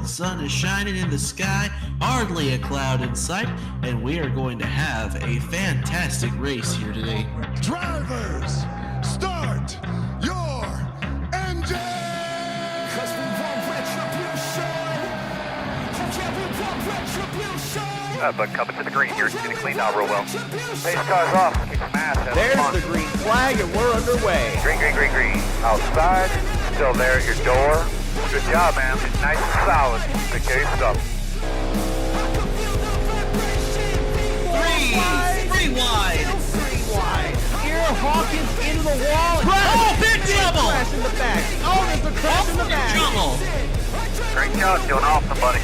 The sun is shining in the sky, hardly a cloud in sight, and we are going to have a fantastic race here today. Drivers, start your engine! Cause we want retribution. Yeah, we want retribution. But coming to the green here, getting cleaned out real well. Pace car's off, kick some ass. There's the green flag and we're underway. Green, green, green, green. Outside, still there at your door. Good job, man. Nice and solid. Good case stuff. Three wide. Here, Hawkins into the wall. Oh, big trouble! Crash in the back. Oh, there's a crash in the back. Trouble. Great job, doing awesome, buddy.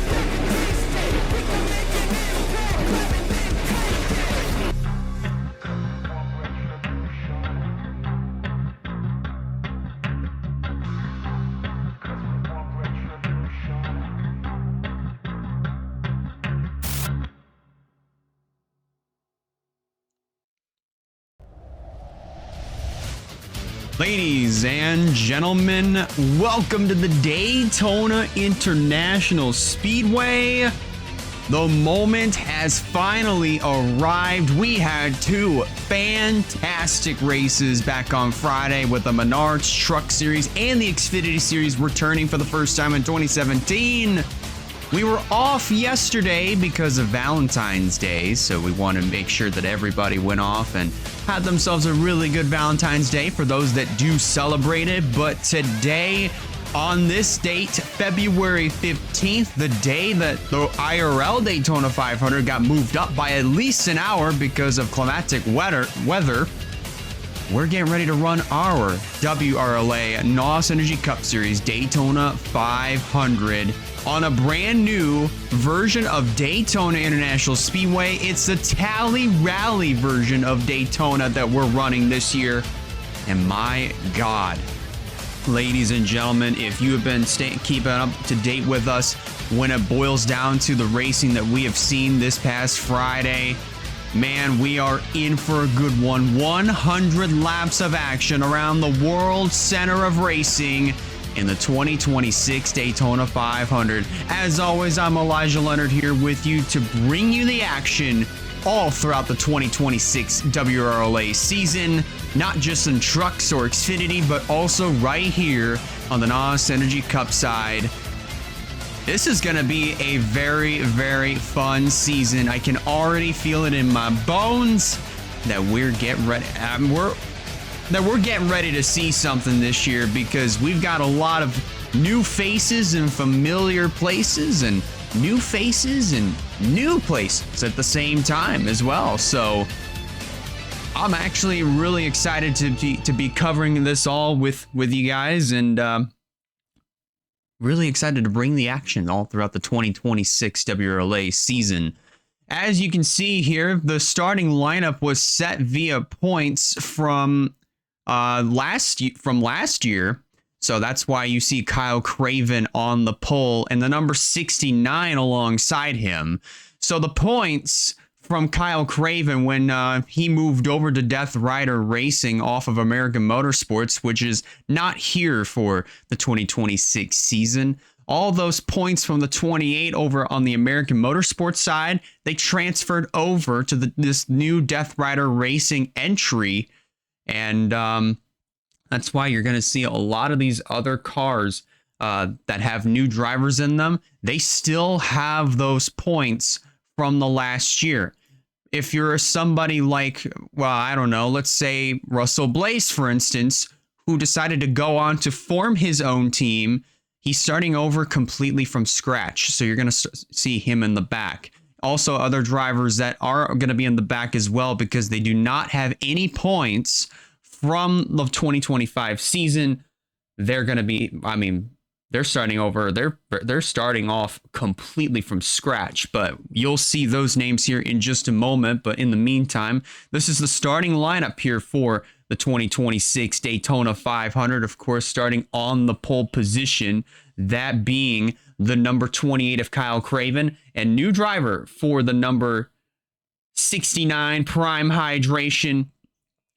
Ladies and gentlemen, welcome to the Daytona International Speedway. The moment has finally arrived. We had two fantastic races back on Friday with the Menards Truck Series and the Xfinity Series returning for the first time in 2017. We were off yesterday because of Valentine's Day, so we wanted to make sure that everybody went off and had themselves a really good Valentine's Day for those that do celebrate it. But today, on this date, February 15th, the day that the IRL Daytona 500 got moved up by at least an hour because of climatic weather, we're getting ready to run our WRLA NOS Energy Cup Series Daytona 500 on a brand new version of Daytona International Speedway. It's the Tally Rally version of Daytona that we're running this year. And my God, ladies and gentlemen, if you have been keeping up to date with us when it boils down to the racing that we have seen this past Friday, man, we are in for a good one. 100 laps of action around the world center of racing in the 2026 Daytona 500. As always, I'm Elijah Leonard here with you to bring you the action all throughout the 2026 WRLA season, not just in trucks or Xfinity, but also right here on the NOS Energy Cup side. This is going to be a very, very fun season. I can already feel it in my bones that we're getting ready. We're getting ready to see something this year because we've got a lot of new faces in familiar places and new faces and new places at the same time as well. So I'm actually really excited to be covering this all with you guys, and really excited to bring the action all throughout the 2026 WRLA season. As you can see here, the starting lineup was set via points from last year. So that's why you see Kyle Craven on the pole and the number 69 alongside him. So the points from Kyle Craven when he moved over to Death Rider Racing off of American Motorsports, which is not here for the 2026 season. All those points from the 28 over on the American Motorsports side, they transferred over to this new Death Rider Racing entry. And that's why you're going to see a lot of these other cars that have new drivers in them. They still have those points from the last year. If you're somebody like, well, I don't know, let's say Russell Blaze, for instance, who decided to go on to form his own team, he's starting over completely from scratch. So you're going to see him in the back. Also, other drivers that are going to be in the back as well because they do not have any points from the 2025 season. They're going to be, they're starting over. They're starting off completely from scratch, but you'll see those names here in just a moment. But in the meantime, this is the starting lineup here for the 2026 Daytona 500. Of course, starting on the pole position, that being the number 28 of Kyle Craven, and new driver for the number 69 Prime Hydration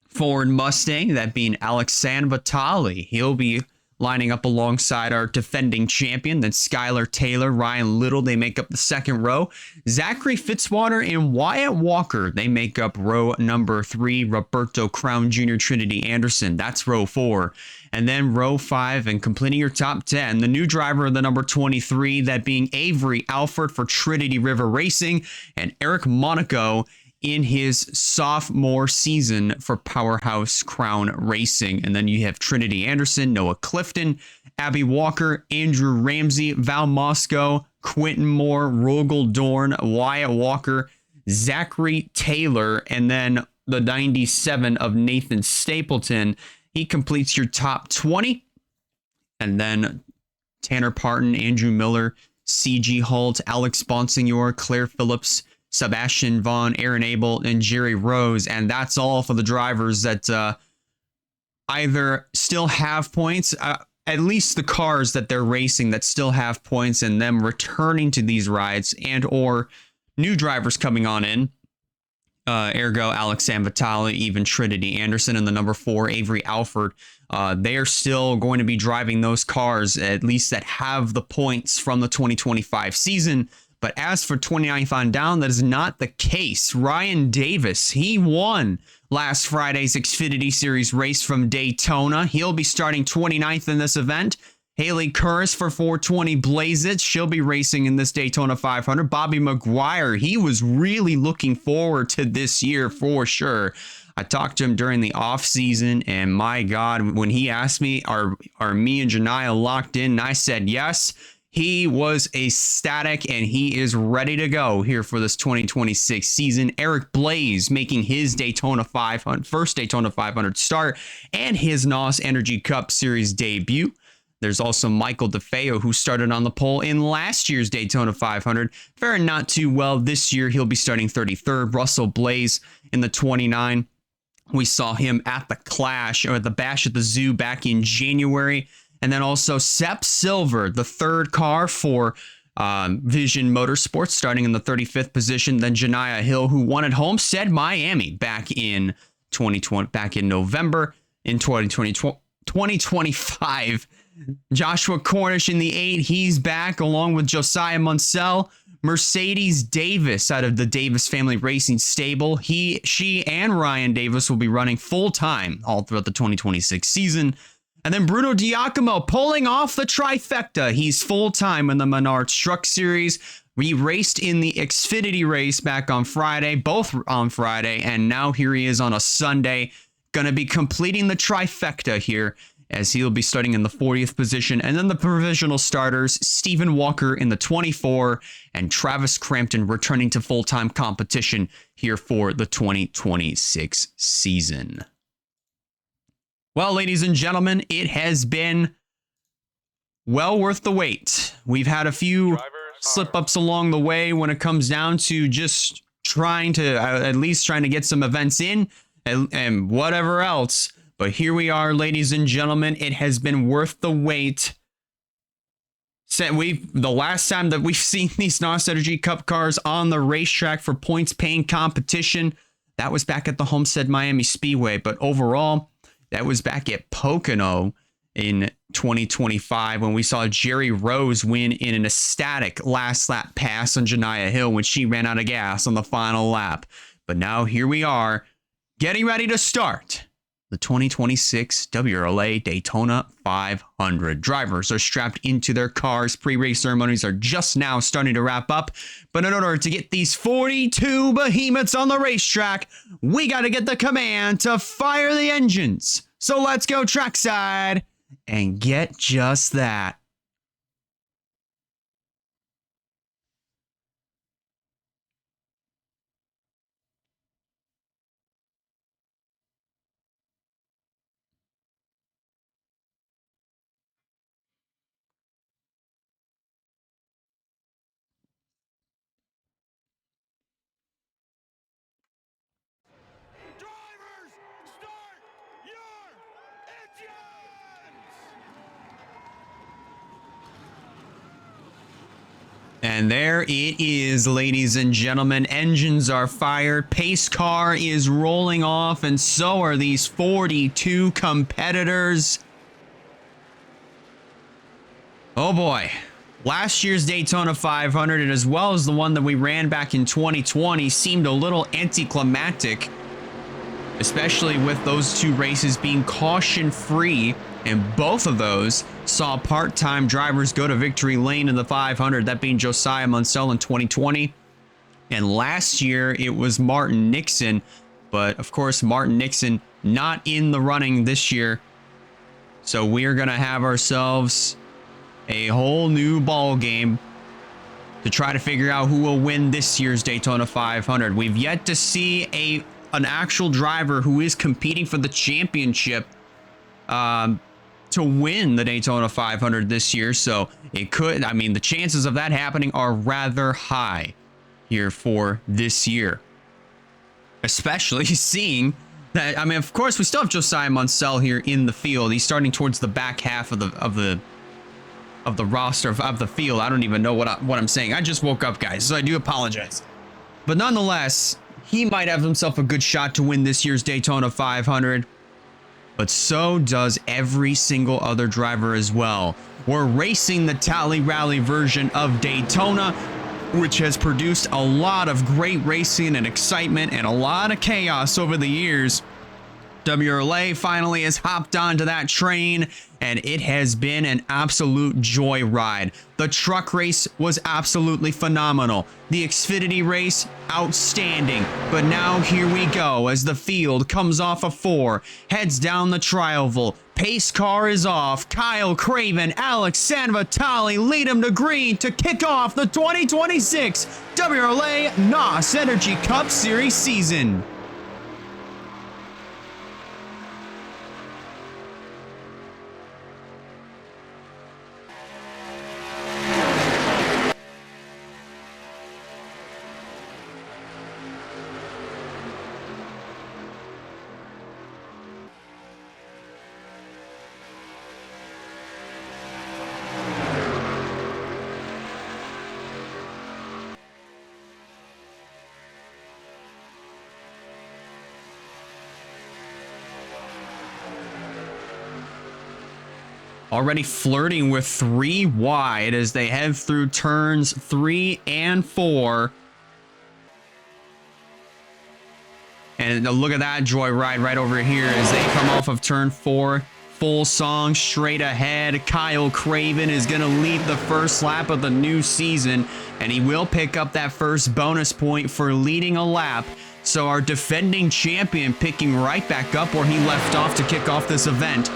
Ford Mustang, that being Alex Vitale. He'll be lining up alongside our defending champion. Then Skylar Taylor, Ryan Little, they make up the second row. Zachary Fitzwater and Wyatt Walker, they make up row number 3. Roberto Crown Jr., Trinity Anderson, that's row 4. And then row 5, and completing your top 10, the new driver of the number 23, that being Avery Alford for Trinity River Racing, and Eric Monaco in his sophomore season for Powerhouse Crown Racing. And then you have Trinity Anderson, Noah Clifton, Abby Walker, Andrew Ramsey, Val Moscow, Quentin Moore, Rogel Dorn, Wyatt Walker, Zachary Taylor, and then the 97 of Nathan Stapleton. He completes your top 20. And then Tanner Parton, Andrew Miller, C.G. Holt, Alex Bonsignor, Claire Phillips, Sebastian Vaughn, Aaron Abel, and Jerry Rose. And that's all for the drivers that either still have points, at least the cars that they're racing that still have points, and them returning to these rides, and or new drivers coming on in. Ergo, Alex Sanvitali, even Trinity Anderson, and the number 4, Avery Alford. They are still going to be driving those cars, at least that have the points from the 2025 season. But as for 29th on down, that is not the case. Ryan Davis, he won last Friday's Xfinity Series race from Daytona. He'll be starting 29th in this event. Haley Curris for 420 Blazes. She'll be racing in this Daytona 500. Bobby McGuire, he was really looking forward to this year for sure. I talked to him during the off season, and my God, when he asked me, are me and Janiyah locked in? And I said yes. He was ecstatic, and he is ready to go here for this 2026 season. Eric Blaze making his Daytona 500, first Daytona 500 start, and his NOS Energy Cup Series debut. There's also Michael DeFeo, who started on the pole in last year's Daytona 500. Faring not too well this year. He'll be starting 33rd. Russell Blaze in the 29. We saw him at the Clash, or at the Bash at the Zoo back in January. And then also Sepp Silver, the third car for Vision Motorsports, starting in the 35th position. Then Janiyah Hill, who won at Homestead Miami back in 2020, back in November in 2025. Joshua Cornish in the 8, he's back along with Josiah Munsell. Mercedes Davis out of the Davis Family Racing Stable. She and Ryan Davis will be running full time all throughout the 2026 season. And then Bruno Giacomo pulling off the trifecta. He's full-time in the Menards Truck Series. We raced in the Xfinity race back on Friday, both on Friday, and now here he is on a Sunday. Going to be completing the trifecta here, as he'll be starting in the 40th position. And then the provisional starters, Stephen Walker in the 24, and Travis Crampton returning to full-time competition here for the 2026 season. Well, ladies and gentlemen, it has been well worth the wait. We've had a few slip-ups along the way when it comes down to just trying to, at least trying to get some events in and whatever else. But here we are, ladies and gentlemen. It has been worth the wait. The last time that we've seen these NOS Energy Cup cars on the racetrack for points-paying competition, that was back at the Homestead Miami Speedway. But overall, that was back at Pocono in 2025 when we saw Jerry Rose win in an ecstatic last lap pass on Janiyah Hill when she ran out of gas on the final lap. But now here we are getting ready to start the 2026 WRLA Daytona 500. Drivers are strapped into their cars. Pre-race ceremonies are just now starting to wrap up. But in order to get these 42 behemoths on the racetrack, we got to get the command to fire the engines. So let's go trackside and get just that. Drivers, start your engines! And there it is, ladies and gentlemen. Engines are fired. Pace car is rolling off, and so are these 42 competitors. Oh boy. Last year's Daytona 500, and as well as the one that we ran back in 2020, seemed a little anticlimactic, especially with those two races being caution-free, and both of those saw part-time drivers go to victory lane in the 500, that being Josiah Munsell in 2020. And last year, it was Martin Nixon, but of course, Martin Nixon not in the running this year. So we're going to have ourselves a whole new ball game to try to figure out who will win this year's Daytona 500. We've yet to see an actual driver who is competing for the championship to win the Daytona 500 this year. So it could, I mean, the chances of that happening are rather high here for this year, especially seeing that, I mean, of course, we still have Josiah Munsell here in the field. He's starting towards the back half of the roster of the field. I don't even know what I'm saying. I just woke up, guys, so I do apologize. But nonetheless, he might have himself a good shot to win this year's Daytona 500. But so does every single other driver as well. We're racing the Tally Rally version of Daytona, which has produced a lot of great racing and excitement and a lot of chaos over the years. WRLA finally has hopped onto that train, and it has been an absolute joyride. The truck race was absolutely phenomenal. The Xfinity race, outstanding. But now here we go as the field comes off of 4, heads down the tri-oval. Pace car is off. Kyle Craven, Alex Sanvitali lead him to green to kick off the 2026 WRLA NOS Energy Cup Series season. Already flirting with 3 wide as they head through turns 3 and 4. And look at that joyride right over here as they come off of turn 4. Full song straight ahead. Kyle Craven is going to lead the first lap of the new season, and he will pick up that first bonus point for leading a lap. So our defending champion picking right back up where he left off to kick off this event.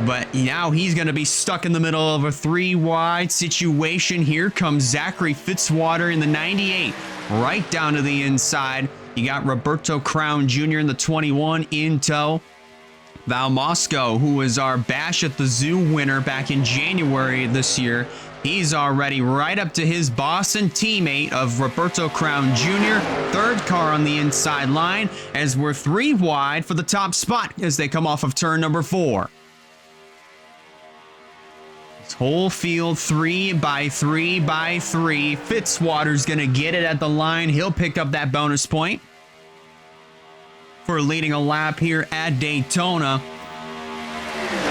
But now he's going to be stuck in the middle of a 3 wide situation. Here comes Zachary Fitzwater in the 98, right down to the inside. You got Roberto Crown Jr. in the 21 in tow. Val Mosco, who was our Bash at the Zoo winner back in January this year, he's already right up to his boss and teammate of Roberto Crown Jr. Third car on the inside line as we're 3 wide for the top spot as they come off of turn number 4. Whole field 3 by 3 by 3. Fitzwater's gonna get it at the line. He'll pick up that bonus point for leading a lap here at Daytona.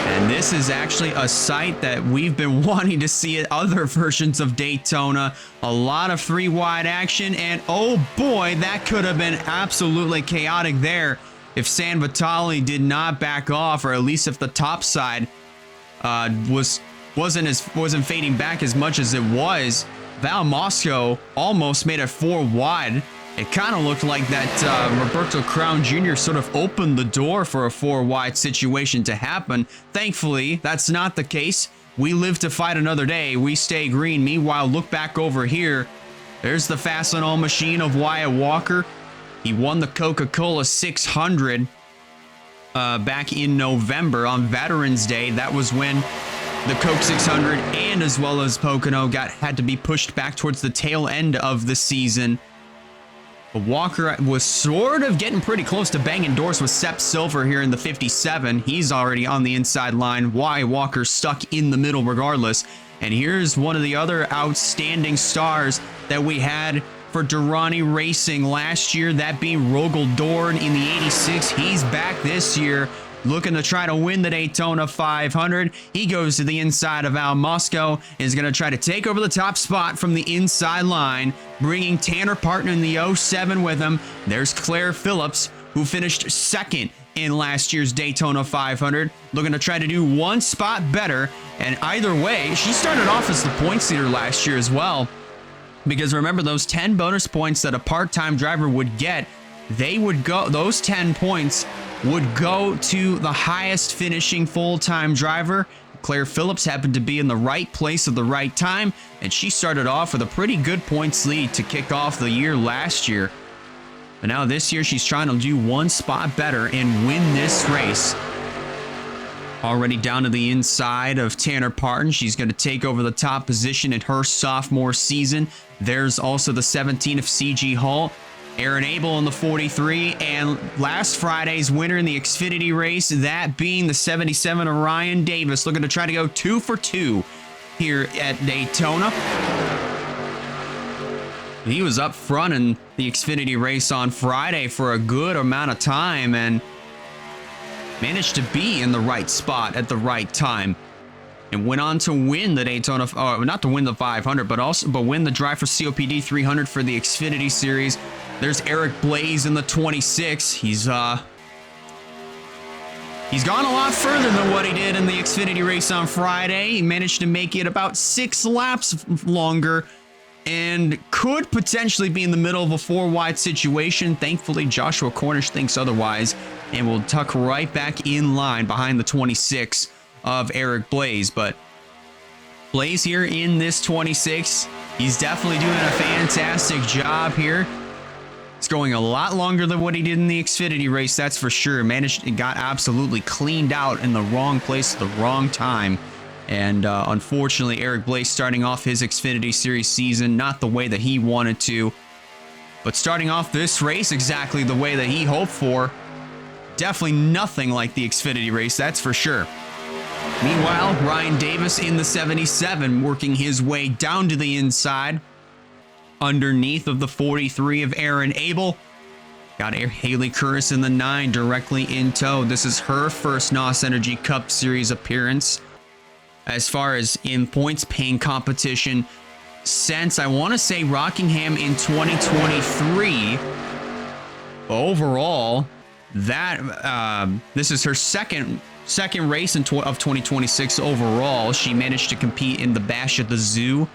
And this is actually a sight that we've been wanting to see at other versions of Daytona. A lot of 3 wide action, and oh boy, that could have been absolutely chaotic there if Sanvitali did not back off, or at least if the top side wasn't fading back as much as it was. Val Mosco almost made it 4 wide. It kind of looked like that Roberto Crown Jr. sort of opened the door for a 4 wide situation to happen. Thankfully, that's not the case. We live to fight another day. We stay green. Meanwhile, look back over here. There's the Fastenal machine of Wyatt Walker. He won the Coca-Cola 600 back in November on Veterans Day. That was when the Coke 600 and as well as Pocono had to be pushed back towards the tail end of the season. But Walker was sort of getting pretty close to banging doors with Sepp Silver here in the 57. He's already on the inside line. Wyatt Walker stuck in the middle regardless. And here's one of the other outstanding stars that we had for Durrani Racing last year, that being Rogel Dorn in the 86. He's back this year looking to try to win the Daytona 500. He goes to the inside of Al Mosco, is going to try to take over the top spot from the inside line, bringing Tanner Parton in the 07 with him. There's Claire Phillips, who finished second in last year's Daytona 500, looking to try to do one spot better. And either way, she started off as the points leader last year as well, because remember, those 10 bonus points that a part-time driver would get, those 10 points would go to the highest finishing full-time driver. Claire Phillips happened to be in the right place at the right time, and she started off with a pretty good points lead to kick off the year last year. But now this year, she's trying to do one spot better and win this race. Already down to the inside of Tanner Parton. She's going to take over the top position in her sophomore season. There's also the 17 of CG Hull. Aaron Abel in the 43, and last Friday's winner in the Xfinity race, that being the 77 of Ryan Davis, looking to try to go 2 for 2 here at Daytona. He was up front in the Xfinity race on Friday for a good amount of time and managed to be in the right spot at the right time, and went on to win the Daytona, not to win the 500, but win the Drive for COPD 300 for the Xfinity Series. There's Eric Blaze in the 26. He's gone a lot further than what he did in the Xfinity race on Friday. He managed to make it about 6 laps longer and could potentially be in the middle of a 4-wide situation. Thankfully, Joshua Cornish thinks otherwise and will tuck right back in line behind the 26 of Eric Blaze. But Blaze here in this 26, he's definitely doing a fantastic job here. It's going a lot longer than what he did in the Xfinity race, that's for sure. Got absolutely cleaned out in the wrong place at the wrong time. And unfortunately, Eric Blaze starting off his Xfinity Series season not the way that he wanted to, but starting off this race exactly the way that he hoped for. Definitely nothing like the Xfinity race, that's for sure. Meanwhile, Ryan Davis in the 77 working his way down to the inside, underneath of the 43 of Aaron Abel. Got Haley Curtis in the 9 directly in tow. This is her first NOS Energy Cup Series appearance as far as in points paying competition since, I want to say, Rockingham in 2023. Overall, this is her second race of 2026 overall. She managed to compete in the Bash at the Zoo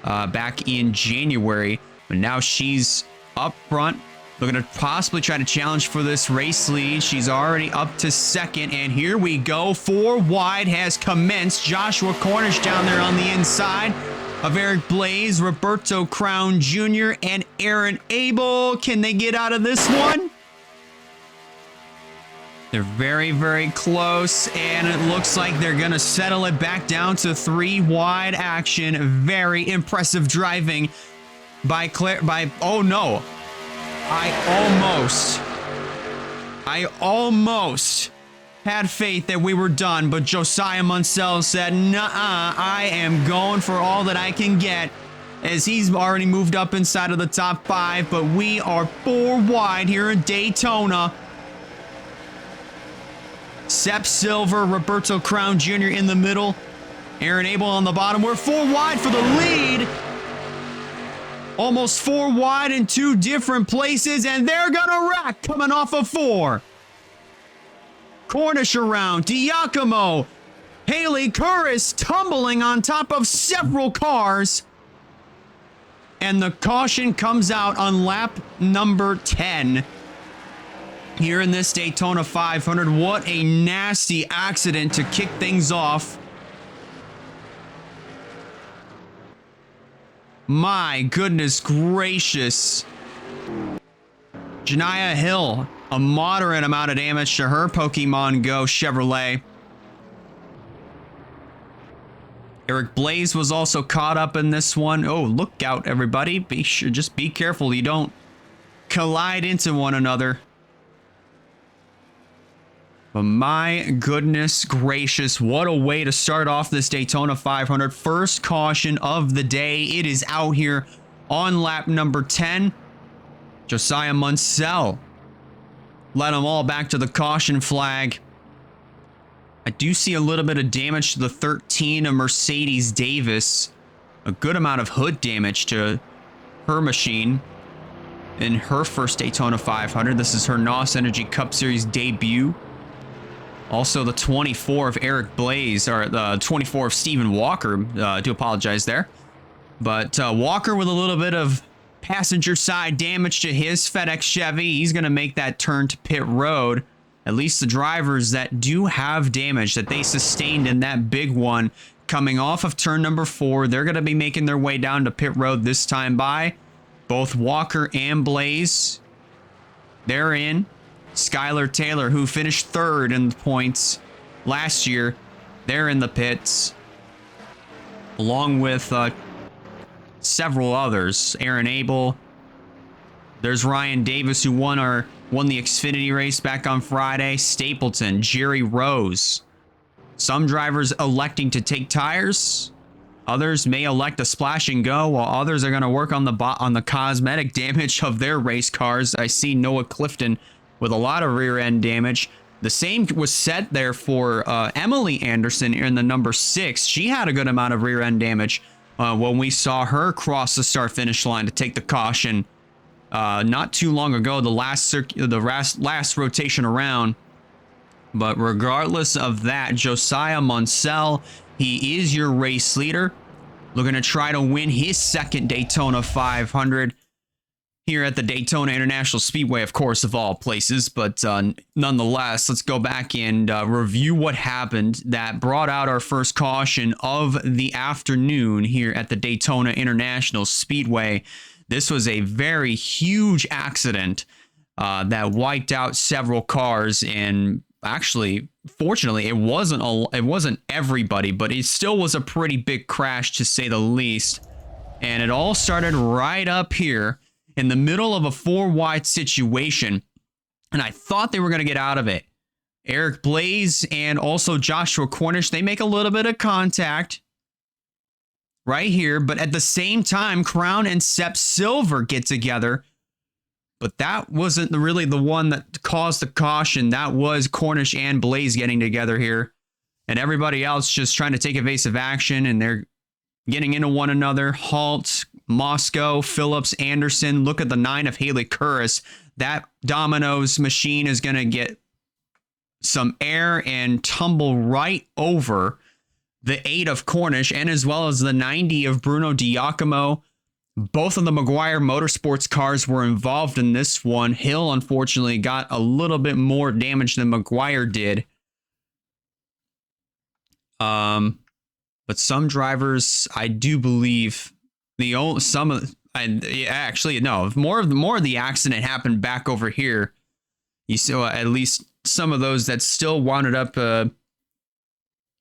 back in January, but now she's up front, looking to possibly try to challenge for this race lead. She's already up to second, and here we go. 4 wide has commenced. Joshua Cornish down there on the inside of Eric Blaze, Roberto Crown Jr., and Aaron Abel. Can they get out of this one? They're very, very close, and it looks like they're going to settle it back down to 3 wide action. Very impressive driving by oh no. I almost had faith that we were done, but Josiah Munsell said, "Nuh-uh, I am going for all that I can get," as he's already moved up inside of the top 5, but we are 4 wide here in Daytona. Sepp Silver, Roberto Crown Jr. in the middle, Aaron Abel on the bottom. We're 4 wide for the lead. Almost 4 wide in 2 different places, and they're gonna wreck coming off of 4. Cornish around, Diacomo, Haley Curtis tumbling on top of several cars. And the caution comes out on lap number 10. Here in this Daytona 500, what a nasty accident to kick things off. My goodness gracious. Janiyah Hill, a moderate amount of damage to her Pokemon Go Chevrolet. Eric Blaze was also caught up in this one. Oh, look out, everybody. Just be careful you don't collide into one another. But my goodness gracious, what a way to start off this Daytona 500. First caution of the day. It is out here on lap number 10. Josiah Munsell led them all back to the caution flag. I do see a little bit of damage to the 13 of Mercedes Davis. A good amount of hood damage to her machine in her first Daytona 500. This is her NOS Energy Cup Series debut. Also the 24 of Eric Blaze, or the 24 of Stephen Walker. I do apologize there. But Walker with a little bit of passenger side damage to his FedEx Chevy. He's going to make that turn to pit road. At least the drivers that do have damage that they sustained in that big one coming off of turn number 4, they're going to be making their way down to pit road this time by. Both Walker and Blaze, they're in. Skylar Taylor, who finished 3rd in the points last year, they're in the pits. Along with several others. Aaron Abel. There's Ryan Davis, who won the Xfinity race back on Friday. Stapleton, Jerry Rose. Some drivers electing to take tires. Others may elect a splash and go, while others are going to work on the cosmetic damage of their race cars. I see Noah Clifton with a lot of rear end damage. The same was said there for Emily Anderson in the number 6. She had a good amount of rear end damage when we saw her cross the start finish line to take the caution not too long ago, the last rotation around. But regardless of that, Josiah Munsell, he is your race leader, looking to try to win his second Daytona 500 here at the Daytona International Speedway, of course, of all places. But nonetheless, let's go back and review what happened that brought out our first caution of the afternoon here at the Daytona International Speedway. This was a very huge accident that wiped out several cars, and actually, fortunately, it wasn't everybody, but it still was a pretty big crash to say the least. And it all started right up here in the middle of a 4-wide situation, and I thought they were going to get out of it. Eric Blaze and also Joshua Cornish, they make a little bit of contact right here, but at the same time, Crown and Sepp Silver get together. But that wasn't really the one that caused the caution. That was Cornish and Blaze getting together here. And everybody else just trying to take evasive action, and they're getting into one another. Halt, Moscow, Phillips, Anderson. Look at the 9 of Haley Curris. That Domino's machine is going to get some air and tumble right over the 8 of Cornish, and as well as the 90 of Bruno Diacomo. Both of the Maguire Motorsports cars were involved in this one. Hill, unfortunately, got a little bit more damage than Maguire did. But some drivers, I do believe, more of the accident happened back over here. You saw at least some of those that still wound up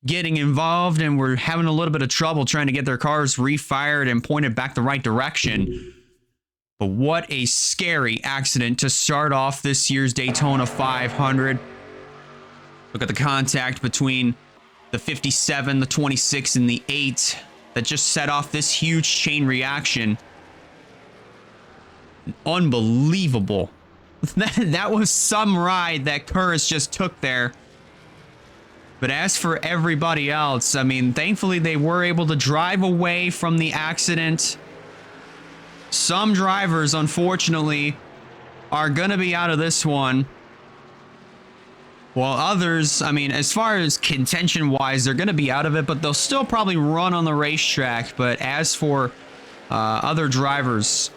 getting involved and were having a little bit of trouble trying to get their cars refired and pointed back the right direction. But what a scary accident to start off this year's Daytona 500. Look at the contact between the 57, the 26, and the 8 that just set off this huge chain reaction. Unbelievable. That was some ride that Curris just took there. But as for everybody else, I mean, thankfully they were able to drive away from the accident. Some drivers, unfortunately, are going to be out of this one. While others, I mean, as far as contention-wise, they're going to be out of it, but they'll still probably run on the racetrack. But as for other drivers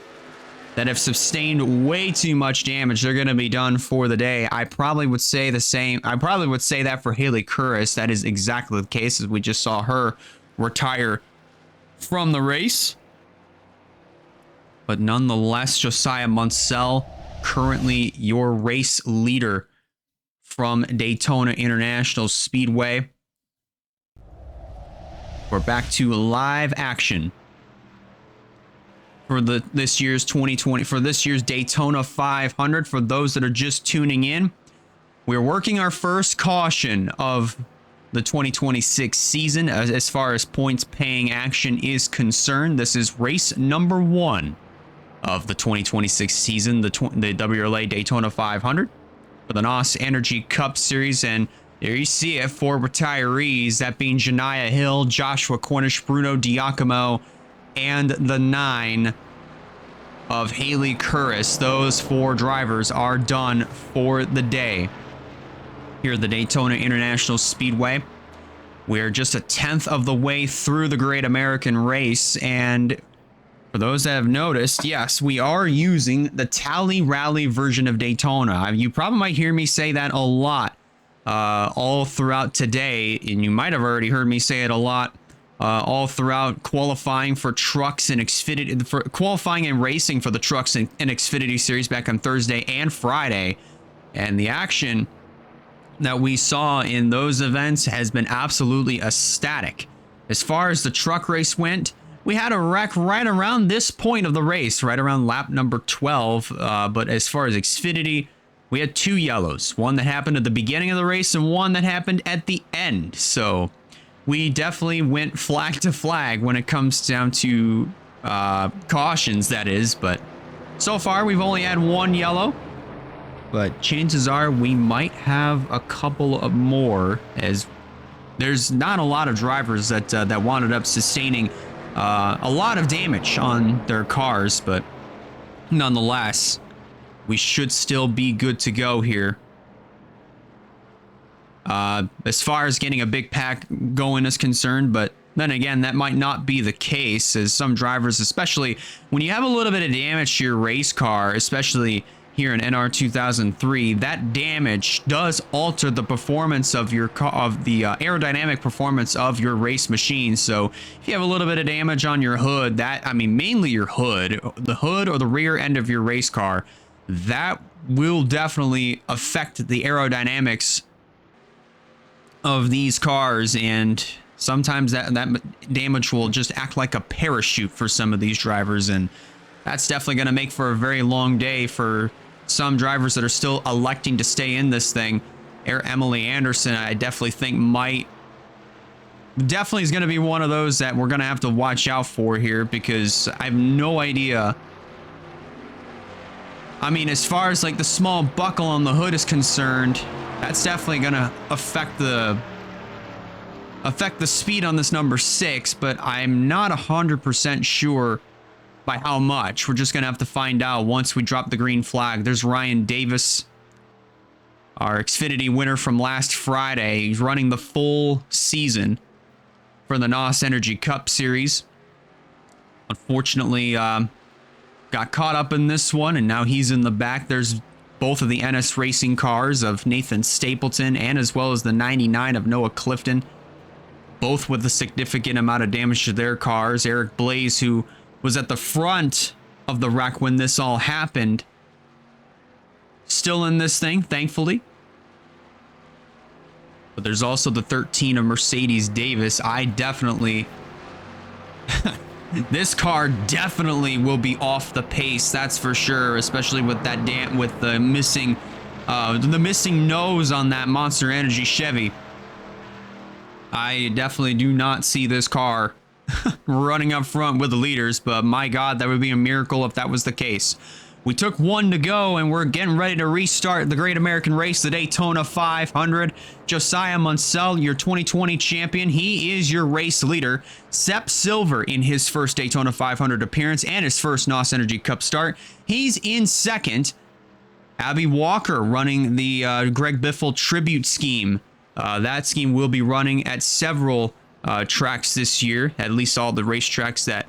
that have sustained way too much damage, they're going to be done for the day. I probably would say the same. I probably would say that for Haley Curris. That is exactly the case, as we just saw her retire from the race. But nonetheless, Josiah Munsell, currently your race leader from Daytona International Speedway. We're back to live action for this year's Daytona 500. For those that are just tuning in, we're working our first caution of the 2026 season as far as points paying action is concerned. This is race number 1 of the 2026 season, the WRLA Daytona 500 for the NOS Energy Cup Series. And There you see it, 4 retirees, that being Janiah Hill, Joshua Cornish, Bruno Diacomo, and the 9 of Haley Curris. Those 4 drivers are done for the day here at the Daytona International Speedway. We're just a 10th of the way through the Great American Race, and for those that have noticed, yes, we are using the WRLA version of Daytona. You probably might hear me say that a lot all throughout today, and you might have already heard me say it a lot all throughout qualifying for trucks and Xfinity, for qualifying and racing for the trucks and Xfinity series back on Thursday and Friday. And the action that we saw in those events has been absolutely ecstatic. As far as the truck race went, we had a wreck right around this point of the race, right around lap number 12. But as far as Xfinity, we had 2 yellows, one that happened at the beginning of the race and one that happened at the end. So we definitely went flag to flag when it comes down to cautions, that is. But so far, we've only had 1 yellow. But chances are we might have a couple of more, as there's not a lot of drivers that that wound up sustaining a lot of damage on their cars. But nonetheless, we should still be good to go here. As far as getting a big pack going is concerned, but then again, that might not be the case, as some drivers, especially when you have a little bit of damage to your race car, especially here in NR 2003, that damage does alter the performance of your car, of the aerodynamic performance of your race machine. So if you have a little bit of damage on your hood, that, I mean, mainly your hood, the hood or the rear end of your race car, that will definitely affect the aerodynamics of these cars, and sometimes that damage will just act like a parachute for some of these drivers, and that's definitely going to make for a very long day for some drivers that are still electing to stay in this thing. Emily Anderson, I definitely think definitely is going to be one of those that we're going to have to watch out for here, because I have no idea. I mean, as far as like the small buckle on the hood is concerned, that's definitely going to affect the speed on this number 6, but I'm not 100% sure by how much. We're just going to have to find out once we drop the green flag. There's Ryan Davis, our Xfinity winner from last Friday. He's running the full season for the NOS Energy Cup Series. Unfortunately, got caught up in this one, and now he's in the back. There's both of the NS Racing cars of Nathan Stapleton, and as well as the 99 of Noah Clifton, both with a significant amount of damage to their cars. Eric Blaze, who was at the front of the wreck when this all happened, still in this thing, thankfully. But there's also the 13 of Mercedes Davis. I definitely this car definitely will be off the pace, that's for sure, especially with that with the missing nose on that Monster Energy Chevy. I definitely do not see this car running up front with the leaders, but my God, that would be a miracle if that was the case. We took 1 to go, and we're getting ready to restart the Great American Race, the Daytona 500. Josiah Munsell, your 2020 champion. He is your race leader. Sepp Silver in his first Daytona 500 appearance and his first NOS Energy Cup start. He's in second. Abby Walker running the Greg Biffle tribute scheme. That scheme will be running at several tracks this year, at least all the racetracks that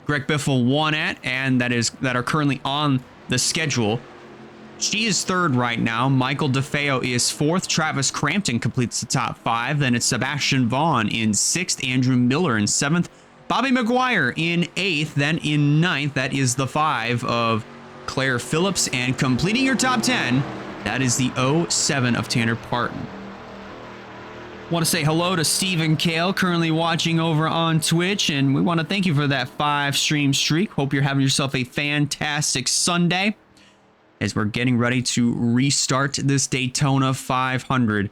Greg Biffle won at, and that are currently on the schedule. She is third right now. Michael DeFeo is fourth. Travis Crampton completes the top 5. Then it's Sebastian Vaughn in 6th. Andrew Miller in 7th. Bobby McGuire in 8th. Then in 9th, that is the 5 of Claire Phillips. And completing your top 10, that is the 07 of Tanner Parton. Want to say hello to Stephen Kale, currently watching over on Twitch, and we want to thank you for that 5-stream streak. Hope you're having yourself a fantastic Sunday as we're getting ready to restart this Daytona 500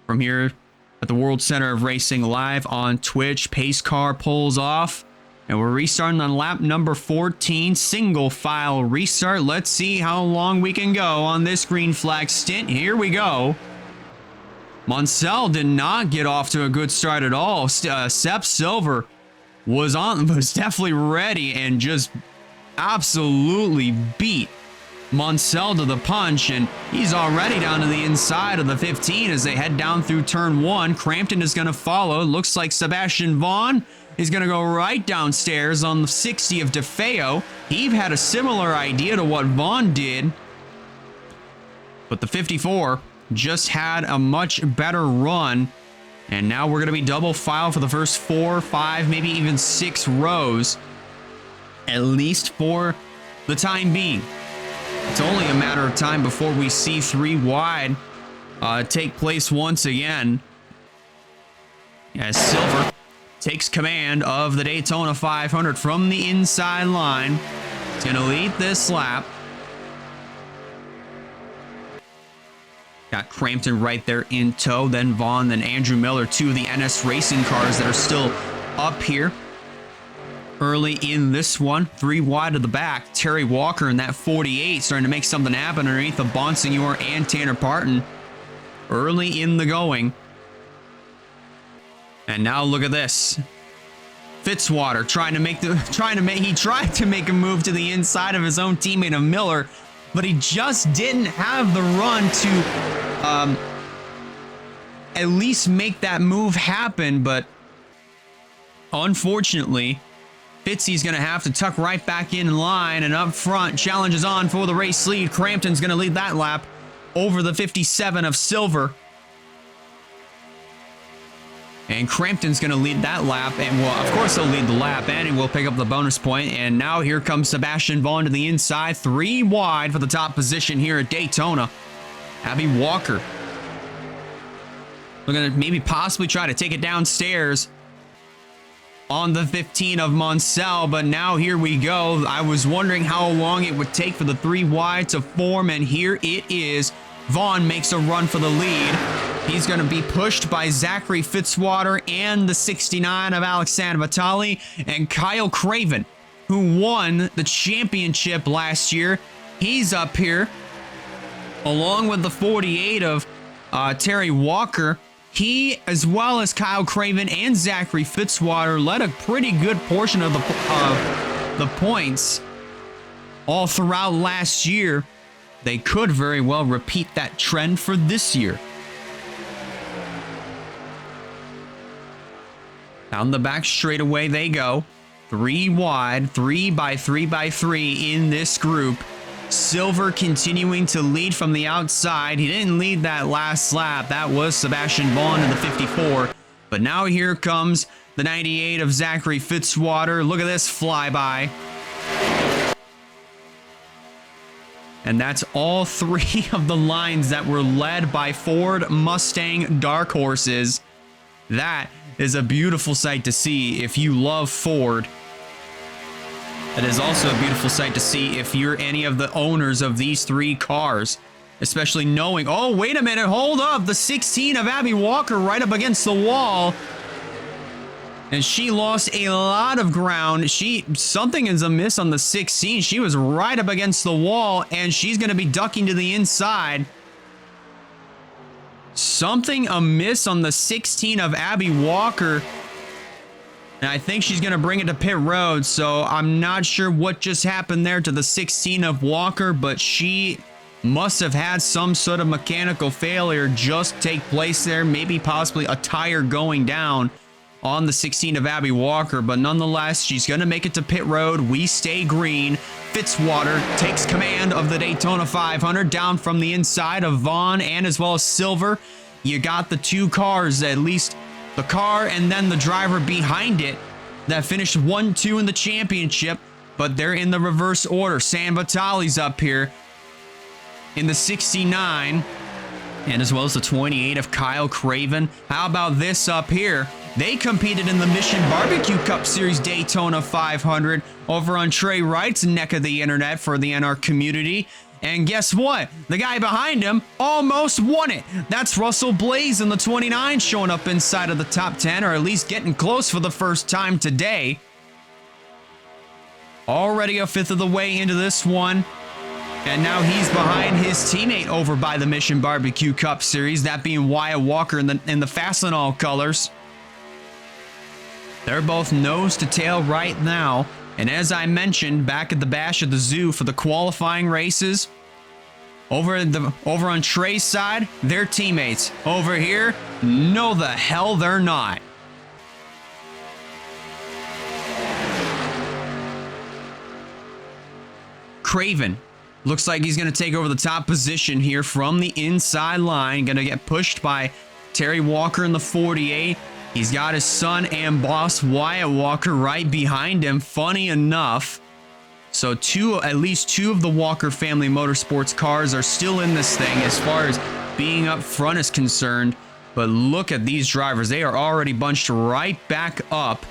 from here at the World Center of Racing live on Twitch. Pace car pulls off. And we're restarting on lap number 14, single file restart. Let's see how long we can go on this green flag stint. Here we go. Mansell did not get off to a good start at all. Sepp Silver was definitely ready and just absolutely beat Mansell to the punch, and he's already down to the inside of the 15 as they head down through turn 1. Crampton is going to follow. Looks like Sebastian Vaughn is going to go right downstairs on the 60 of DeFeo. He had a similar idea to what Vaughn did, but the 54 just had a much better run, and now we're going to be double file for the first 4, 5, maybe even 6 rows, at least for the time being. It's only a matter of time before we see 3 wide take place once again, as Silver takes command of the Daytona 500 from the inside line. He's going to lead this lap. Got Crampton right there in tow, then Vaughn, then Andrew Miller, 2 of the NS Racing cars that are still up here early in this one. 3 wide of the back. Terry Walker in that 48 starting to make something happen underneath of Bonsignor and Tanner Parton early in the going. And now look at this. Fitzwater he tried to make a move to the inside of his own teammate of Miller, but he just didn't have the run to at least make that move happen. But unfortunately, Fitzy's going to have to tuck right back in line, and up front, challenge is on for the race lead. Crampton's going to lead that lap over the 57 of Silver. And Crampton's going to lead that lap, and well, of course he'll lead the lap, and he will pick up the bonus point. And now here comes Sebastian Vaughn to the inside, 3 wide for the top position here at Daytona. Abby Walker looking to maybe possibly try to take it downstairs on the 15 of Mansell, but now here we go. I was wondering how long it would take for the 3 wide to form, and here it is. Vaughn makes a run for the lead. He's going to be pushed by Zachary Fitzwater and the 69 of Alexander Vitali, and Kyle Craven, who won the championship last year. He's up here along with the 48 of Terry Walker. He, as well as Kyle Craven and Zachary Fitzwater, led a pretty good portion of the points all throughout last year. They could very well repeat that trend for this year. Down the back straightaway they go. 3 wide, 3 by 3 by 3 in this group. Silver continuing to lead from the outside. He didn't lead that last lap. That was Sebastian Vaughn in the 54. But now here comes the 98 of Zachary Fitzwater. Look at this flyby. And that's all 3 of the lines that were led by Ford Mustang Dark Horses. That is a beautiful sight to see if you love Ford. It is also a beautiful sight to see if you're any of the owners of these 3 cars, especially knowing, oh, wait a minute, hold up, the 16 of Abby Walker right up against the wall. And she lost a lot of ground. Something is amiss on the 16. She was right up against the wall, and she's going to be ducking to the inside. Something amiss on the 16 of Abby Walker. And I think she's going to bring it to pit road, so I'm not sure what just happened there to the 16 of Walker, but she must have had some sort of mechanical failure just take place there, maybe possibly a tire going down on the 16 of Abby Walker, but nonetheless, she's going to make it to pit road. We stay green. Fitzwater takes command of the Daytona 500 down from the inside of Vaughn and as well as Silver. You got the 2 cars, at least the car and then the driver behind it, that finished 1-2 in the championship, but they're in the reverse order. San Vitali's up here in the 69, and as well as the 28 of Kyle Craven. How about this up here? They competed in the Mission Barbecue Cup Series Daytona 500 over on Trey Wright's neck of the internet for the NR community. And guess what? The guy behind him almost won it. That's Russell Blaze in the 29 showing up inside of the top 10, or at least getting close for the first time today. Already a fifth of the way into this one. And now he's behind his teammate over by the Mission Barbecue Cup Series, that being Wyatt Walker in the Fastenal colors. They're both nose to tail right now. And as I mentioned, back at the Bash at the Zoo for the qualifying races, over on Trey's side, they're teammates. Over here, no the hell they're not. Craven looks like he's going to take over the top position here from the inside line. Going to get pushed by Terry Walker in the 48. He's got his son and boss Wyatt Walker right behind him, funny enough. So at least two of the Walker family motorsports cars are still in this thing as far as being up front is concerned. But look at these drivers. They are already bunched right back up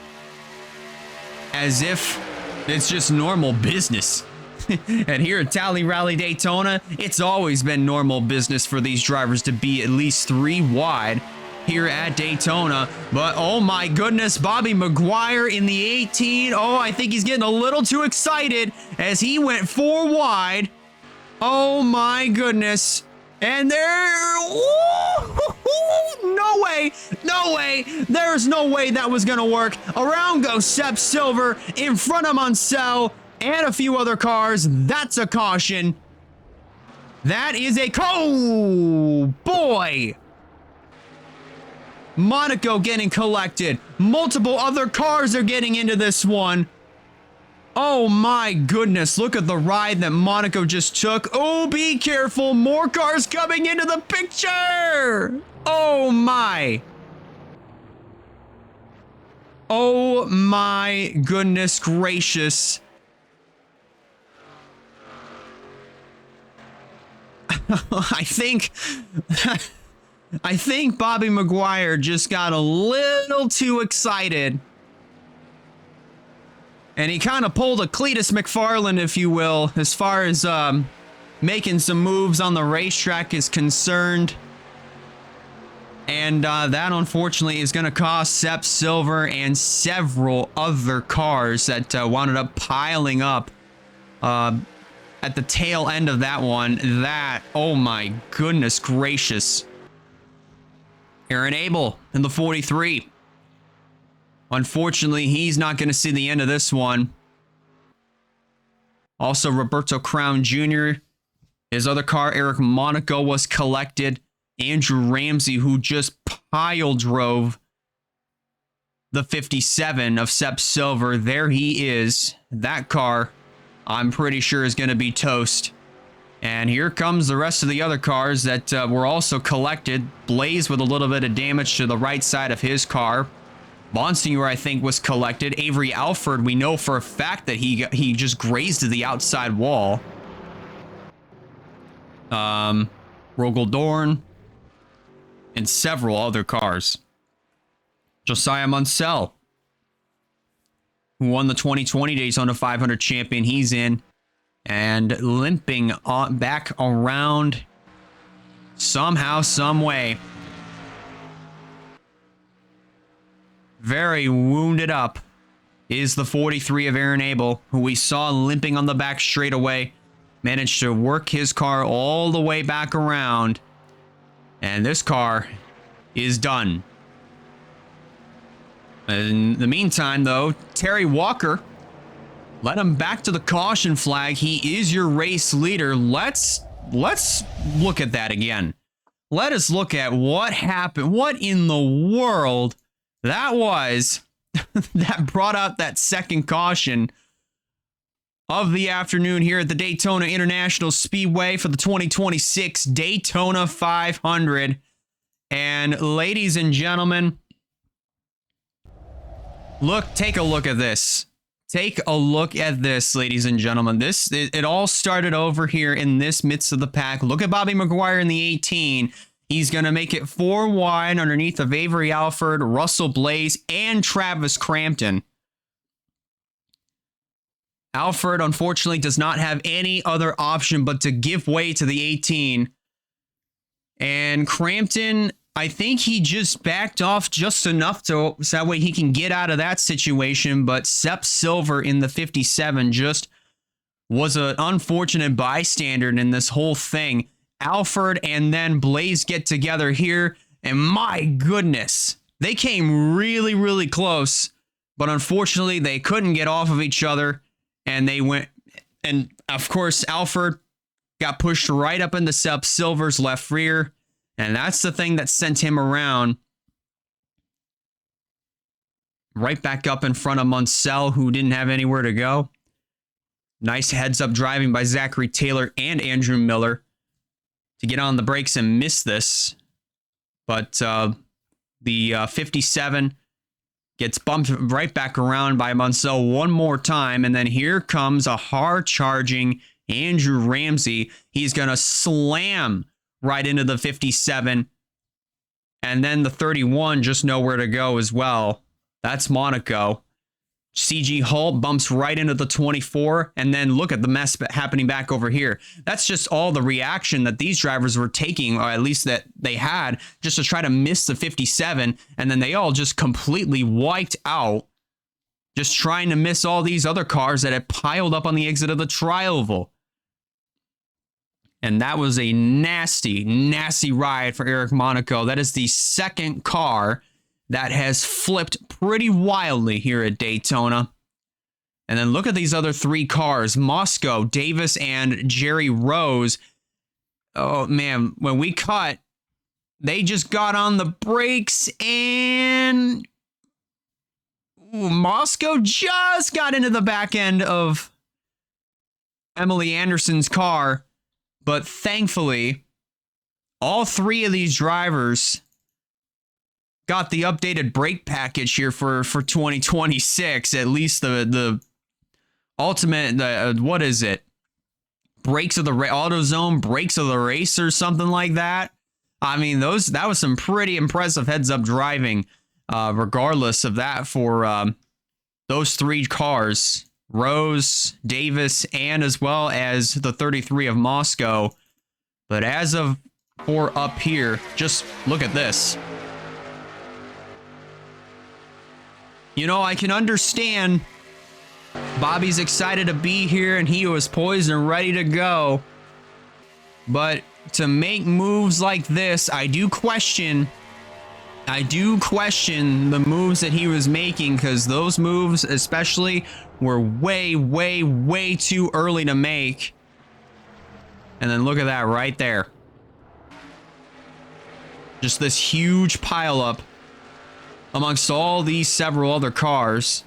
as if it's just normal business. And here at WRLA Daytona, it's always been normal business for these drivers to be at least 3 wide here at Daytona. But oh my goodness, Bobby McGuire in the 18. Oh, I think he's getting a little too excited as he went 4 wide. Oh my goodness. And there, no way, there's no way that was gonna work. Around goes Sep Silver, in front of Munsell and a few other cars. That's a caution. That is a, oh boy. Monaco getting collected. Multiple other cars are getting into this one. Oh my goodness, look at the ride that Monaco just took. Oh, be careful, more cars coming into the picture. Oh my. Oh my goodness gracious. I think Bobby McGuire just got a little too excited. And he kind of pulled a Cletus McFarland, if you will, as far as making some moves on the racetrack is concerned. And that, unfortunately, is going to cost Sep Silver and several other cars that wound up piling up at the tail end of that one. That, oh my goodness gracious. Aaron Abel in the 43. Unfortunately, he's not going to see the end of this one. Also, Roberto Crown Jr. His other car, Eric Monaco, was collected. Andrew Ramsey, who just pile drove the 57 of Sep Silver. There he is. That car, I'm pretty sure, is going to be toast. And here comes the rest of the other cars that were also collected. Blaze with a little bit of damage to the right side of his car. Bonsignor, I think, was collected. Avery Alford, we know for a fact that he just grazed the outside wall. Rogel Dorn. And several other cars. Josiah Munsell, who won the 2020 Daytona 500 champion, he's in. And limping on back around somehow, some way. Very wounded up is the 43 of Aaron Abel, who we saw limping on the back straightaway. Managed to work his car all the way back around. And this car is done. In the meantime, though, Terry Walker led him back to the caution flag. He is your race leader. Let's look at that again. Let us look at what happened. What in the world that was that brought out that second caution of the afternoon here at the Daytona International Speedway for the 2026 Daytona 500. And ladies and gentlemen, take a look at this. Take a look at this, ladies and gentlemen. It all started over here in this midst of the pack. Look at Bobby McGuire in the 18. He's going to make it 4 wide underneath of Avery Alford, Russell Blaze, and Travis Crampton. Alford, unfortunately, does not have any other option but to give way to the 18. And Crampton, I think he just backed off just enough so that way he can get out of that situation. But Sepp Silver in the 57 just was an unfortunate bystander in this whole thing. Alfred and then Blaze get together here, and my goodness, they came really, really close, but unfortunately they couldn't get off of each other, and they went, and of course Alfred got pushed right up into Sepp Silver's left rear, and that's the thing that sent him around right back up in front of Munsell, who didn't have anywhere to go. Nice heads-up driving by Zachary Taylor and Andrew Miller to get on the brakes and miss this. But the 57 gets bumped right back around by Munsell one more time. And then here comes a hard-charging Andrew Ramsey. He's going to slam right into the 57. And then the 31 just nowhere to go as well. That's Monaco. CG Hull bumps right into the 24, and then look at the mess happening back over here. That's just all the reaction that these drivers were taking, or at least that they had, just to try to miss the 57, and then they all just completely wiped out, just trying to miss all these other cars that had piled up on the exit of the tri-oval. And that was a nasty, nasty ride for Eric Monaco. That is the second car that has flipped pretty wildly here at Daytona. And then look at these other three cars. Moscow, Davis, and Jerry Rose. Oh, man. When we cut, they just got on the brakes and Moscow just got into the back end of Emily Anderson's car. But thankfully, all three of these drivers got the updated brake package here for 2026. At least the ultimate, what is it? Brakes of the AutoZone brakes of the race or something like that. I mean, that was some pretty impressive heads-up driving, regardless of that, for those three cars, Rose, Davis, and as well as the 33 of Moscow. But as of for up here, just look at this. You know, I can understand Bobby's excited to be here and he was poised and ready to go. But to make moves like this, I do question the moves that he was making, because those moves especially were way, way, way too early to make. And then look at that right there. Just this huge pileup amongst all these several other cars.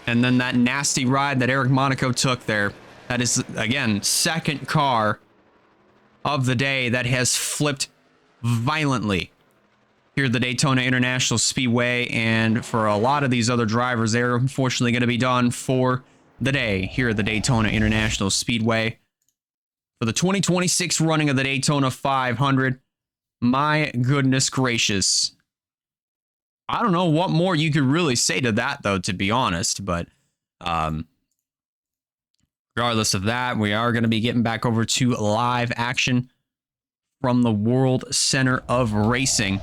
And then that nasty ride that Eric Monaco took there. That is, again, second car of the day that has flipped violently here at the Daytona International Speedway. And for a lot of these other drivers, they're unfortunately going to be done for the day here at the Daytona International Speedway for the 2026 running of the Daytona 500. My goodness gracious. I don't know what more you could really say to that, though, to be honest. But regardless of that, we are going to be getting back over to live action from the World Center of Racing.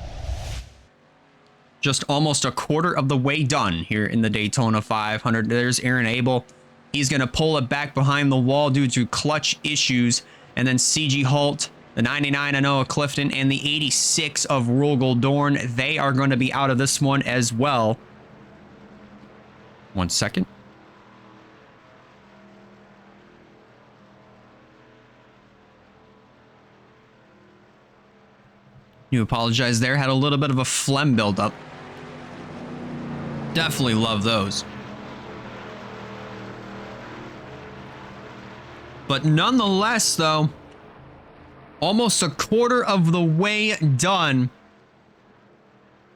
Just almost a quarter of the way done here in the Daytona 500. There's Aaron Abel. He's going to pull it back behind the wall due to clutch issues. And then CG Holt, the 99 of Noah Clifton, and the 86 of Rogal Dorn. They are going to be out of this one as well. 1 second. You apologize there. Had a little bit of a phlegm buildup. Definitely love those. But nonetheless, though, almost a quarter of the way done.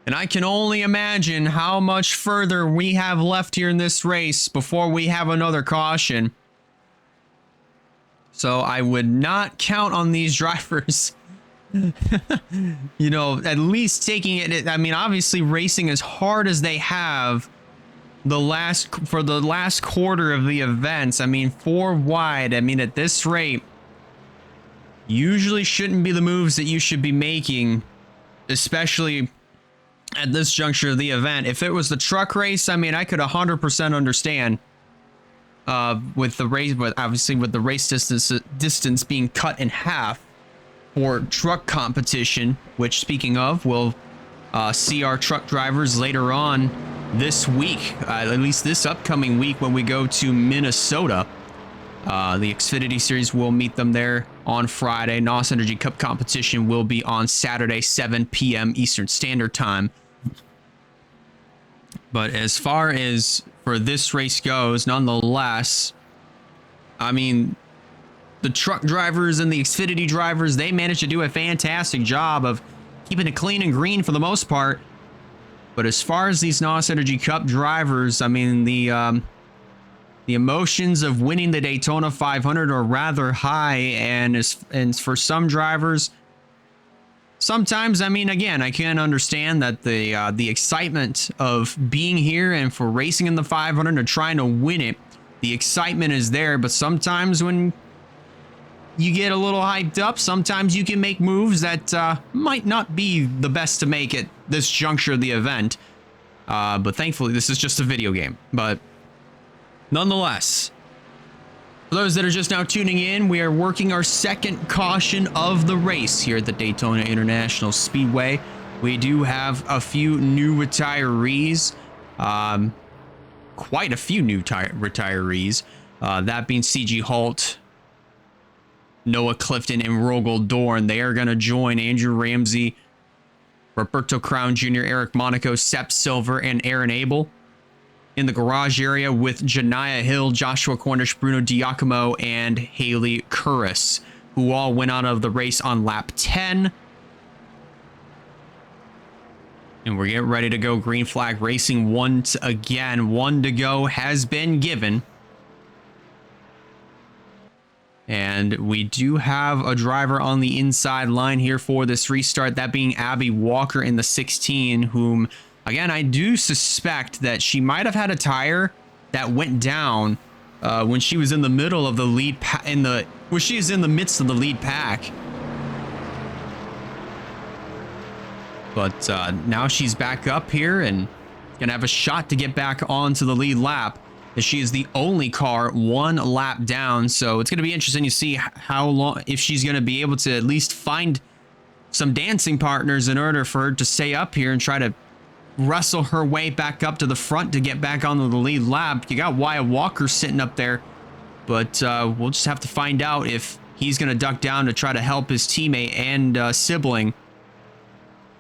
And I can only imagine how much further we have left here in this race before we have another caution. So I would not count on these drivers, you know, at least taking it. I mean, obviously racing as hard as they have for the last quarter of the events. I mean, 4 wide. I mean, at this rate, usually shouldn't be the moves that you should be making, especially at this juncture of the event. If it was the truck race, I mean, I could 100% understand with the race, but obviously with the race distance being cut in half for truck competition, which, speaking of, we'll see our truck drivers later on this week, at least this upcoming week when we go to Minnesota. The Xfinity Series will meet them there on Friday. NOS Energy Cup competition will be on Saturday, 7 p.m. Eastern Standard Time. But as far as for this race goes, nonetheless, I mean, the truck drivers and the Xfinity drivers, they managed to do a fantastic job of keeping it clean and green for the most part. But as far as these NOS Energy Cup drivers, I mean, the emotions of winning the Daytona 500 are rather high, and for some drivers, sometimes, I mean, again, I can understand that the excitement of being here and for racing in the 500 and trying to win it, the excitement is there. But sometimes when you get a little hyped up, sometimes you can make moves that might not be the best to make at this juncture of the event. But thankfully, this is just a video game. But nonetheless, for those that are just now tuning in, we are working our second caution of the race here at the Daytona International Speedway. We do have a few new retirees, quite a few new retirees, that being C.G. Holt, Noah Clifton, and Rogel Dorn. They are going to join Andrew Ramsey, Roberto Crown Jr., Eric Monaco, Sepp Silver, and Aaron Abel in the garage area with Janiyah Hill, Joshua Cornish, Bruno Diacomo, and Haley Curris, who all went out of the race on lap 10. And we're getting ready to go. Green flag racing once again. 1 to go has been given. And we do have a driver on the inside line here for this restart, that being Abby Walker in the 16, whom, again, I do suspect that she might have had a tire that went down when she was in the middle of the lead when she is in the midst of the lead pack. But now she's back up here and gonna have a shot to get back onto the lead lap, as she is the only car 1 lap down. So it's gonna be interesting to see how long, if she's gonna be able to at least find some dancing partners in order for her to stay up here and try to wrestle her way back up to the front to get back onto the lead lap. You got Wyatt Walker sitting up there, but we'll just have to find out if he's going to duck down to try to help his teammate and sibling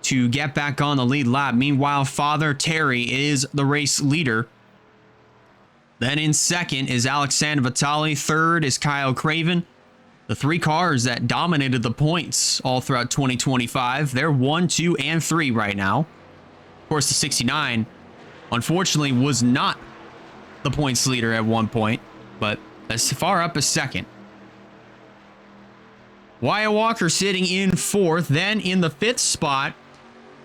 to get back on the lead lap. Meanwhile, Father Terry is the race leader. Then in second is Alexander Vitali. Third is Kyle Craven. The 3 cars that dominated the points all throughout 2025, they're 1, 2, and 3 right now. Of course, the 69, unfortunately, was not the points leader at one point, but as far up as second. Wyatt Walker sitting in 4th. Then in the 5th spot,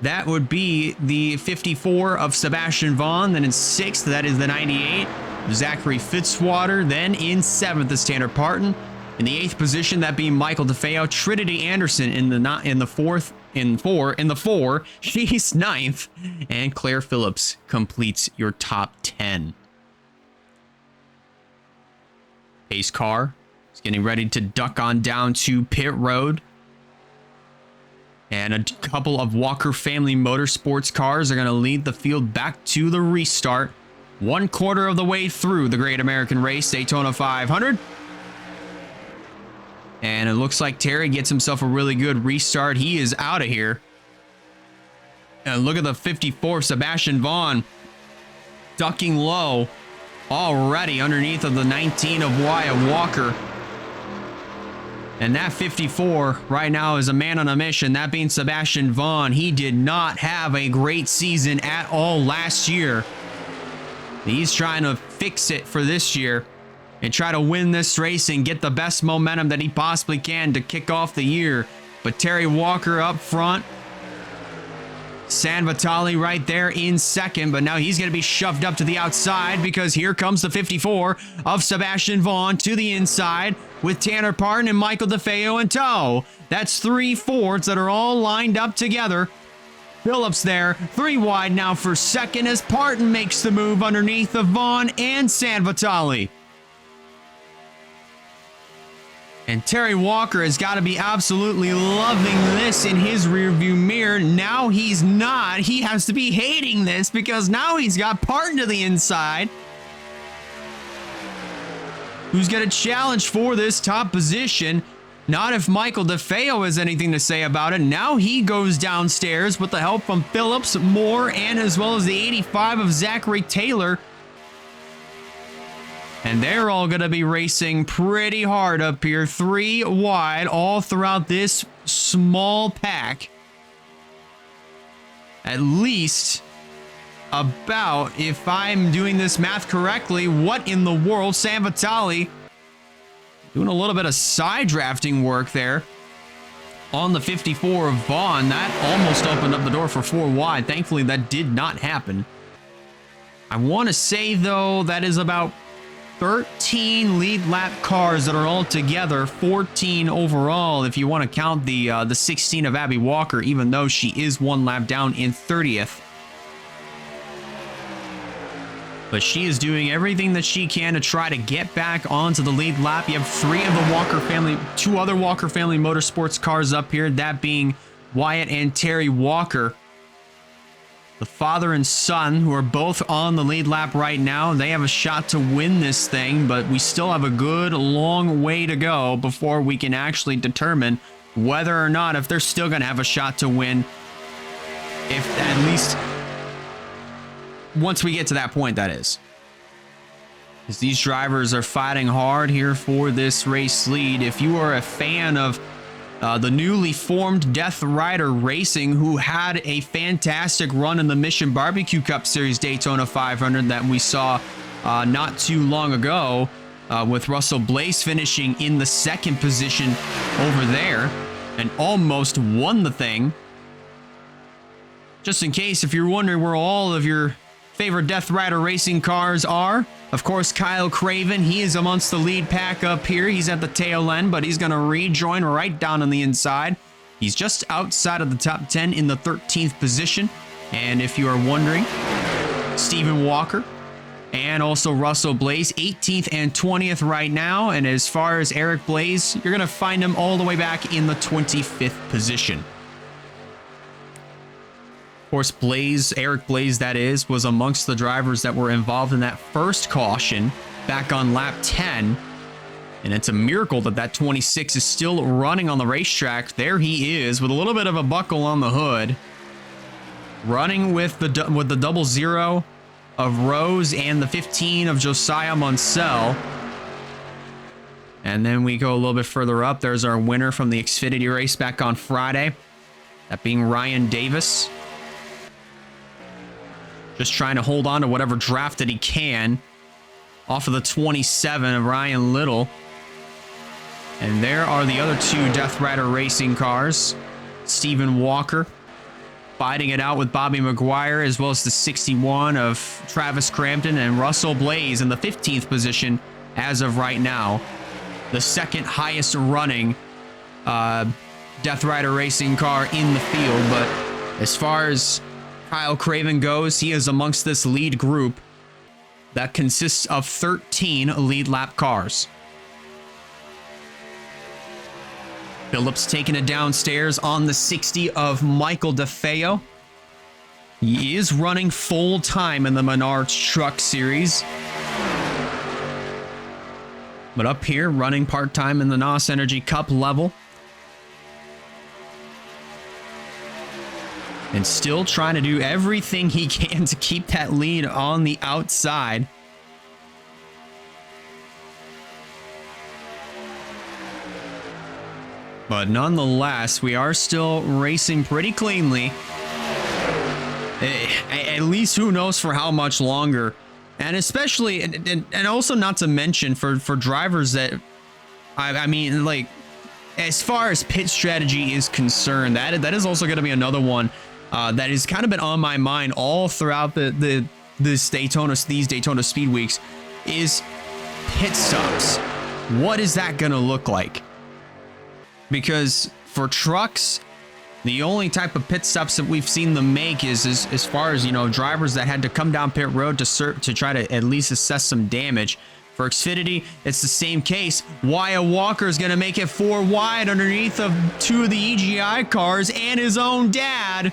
that would be the 54 of Sebastian Vaughn. Then in 6th, that is the 98, Zachary Fitzwater. Then in 7th is Tanner Parton. In the 8th position, that being Michael DeFeo. Trinity Anderson in the 4, she's 9th, and Claire Phillips completes your top 10. Pace car is getting ready to duck on down to pit road, and a couple of Walker Family Motorsports cars are going to lead the field back to the restart. 1/4 of the way through the Great American Race Daytona 500. And it looks like Terry gets himself a really good restart. He is out of here. And look at the 54, Sebastian Vaughn, ducking low already underneath of the 19 of Wyatt Walker. And that 54 right now is a man on a mission, that being Sebastian Vaughn. He did not have a great season at all last year. He's trying to fix it for this year and try to win this race and get the best momentum that he possibly can to kick off the year. But Terry Walker up front. San Vitali right there in second, but now he's going to be shoved up to the outside because here comes the 54 of Sebastian Vaughn to the inside. with Tanner Parton and Michael DeFeo in tow. That's 3 Fords that are all lined up together. Phillips there, 3 wide now for second as Parton makes the move underneath of Vaughn and San Vitale. And Terry Walker has got to be absolutely loving this in his rearview mirror. Now he's not. He has to be hating this because now he's got Parton to the inside, who's got a challenge for this top position. Not if Michael DeFeo has anything to say about it. Now he goes downstairs with the help from Phillips, Moore, and as well as the 85 of Zachary Taylor. And they're all going to be racing pretty hard up here. 3 wide all throughout this small pack. At least about, if I'm doing this math correctly, what in the world? San Vitale doing a little bit of side drafting work there on the 54 of Vaughn. That almost opened up the door for 4 wide. Thankfully, that did not happen. I want to say, though, that is about 13 lead lap cars that are all together, 14 overall if you want to count the 16 of Abby Walker, even though she is 1 lap down in 30th. But she is doing everything that she can to try to get back onto the lead lap. You have 3 of the Walker family, 2 other Walker family motorsports cars up here, that being Wyatt and Terry Walker. The father and son, who are both on the lead lap right now, they have a shot to win this thing, but we still have a good long way to go before we can actually determine whether or not, if they're still going to have a shot to win, if at least once we get to that point, that is. Because these drivers are fighting hard here for this race lead. If you are a fan of the newly formed Death Rider Racing, who had a fantastic run in the Mission Barbecue Cup Series Daytona 500 that we saw not too long ago, with Russell Blaze finishing in the 2nd position over there and almost won the thing. Just in case, if you're wondering where all of your favorite Death Rider Racing cars are, of course, Kyle Craven, he is amongst the lead pack up here. He's at the tail end, but he's going to rejoin right down on the inside. He's just outside of the top 10 in the 13th position. And if you are wondering, Stephen Walker and also Russell Blaze, 18th and 20th right now. And as far as Eric Blaze, you're going to find him all the way back in the 25th position. Of course, Blaze, Eric Blaze that is, was amongst the drivers that were involved in that first caution back on lap 10. And it's a miracle that that 26 is still running on the racetrack. There he is with a little bit of a buckle on the hood, running with the 00 of Rose and the 15 of Josiah Munsell. And then we go a little bit further up. There's our winner from the Xfinity race back on Friday, that being Ryan Davis. Just trying to hold on to whatever draft that he can off of the 27 of Ryan Little. And there are the other 2 Death Rider Racing cars. Stephen Walker fighting it out with Bobby McGuire, as well as the 61 of Travis Crampton, and Russell Blaze in the 15th position as of right now. The 2nd highest running Death Rider Racing car in the field. But as far as Kyle Craven goes, he is amongst this lead group that consists of 13 lead lap cars. Phillips taking it downstairs on the 60 of Michael DeFeo. He is running full time in the Menards Truck Series, but up here running part-time in the NOS Energy Cup level. And still trying to do everything he can to keep that lead on the outside. But nonetheless, we are still racing pretty cleanly. At least who knows for how much longer. And especially, and also not to mention for drivers that, I mean, like, as far as pit strategy is concerned, that is also going to be another one that has kind of been on my mind all throughout these Daytona Speed Weeks, is pit stops. what is that going to look like? Because for trucks, the only type of pit stops that we've seen them make is as far as, you know, drivers that had to come down pit road to try to at least assess some damage. For Xfinity, it's the same case. Wyatt Walker is going to make it 4 wide underneath of 2 of the EGI cars and his own dad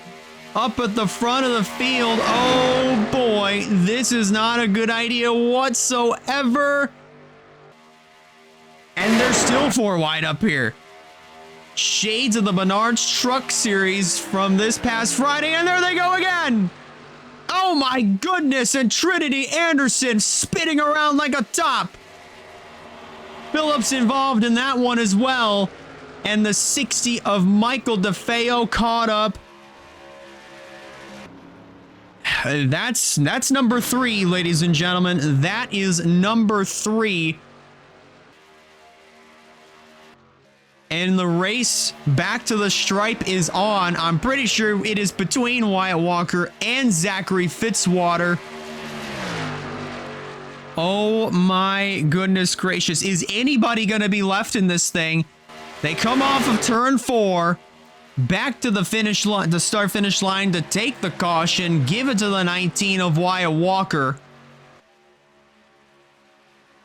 up at the front of the field. Oh boy, this is not a good idea whatsoever. And they're still 4 wide up here. Shades of the Menards Truck Series from this past Friday, and there they go again. Oh my goodness, and Trinity Anderson spinning around like a top. Phillips involved in that one as well. And the 60 of Michael DeFeo caught up. That's number 3, ladies and gentlemen. That is number 3. And the race back to the stripe is on. I'm pretty sure it is between Wyatt Walker and Zachary Fitzwater. Oh my goodness gracious. Is anybody going to be left in this thing? They come off of turn 4, back to the finish line, the start finish line to take the caution, give it to the 19 of Wyatt Walker.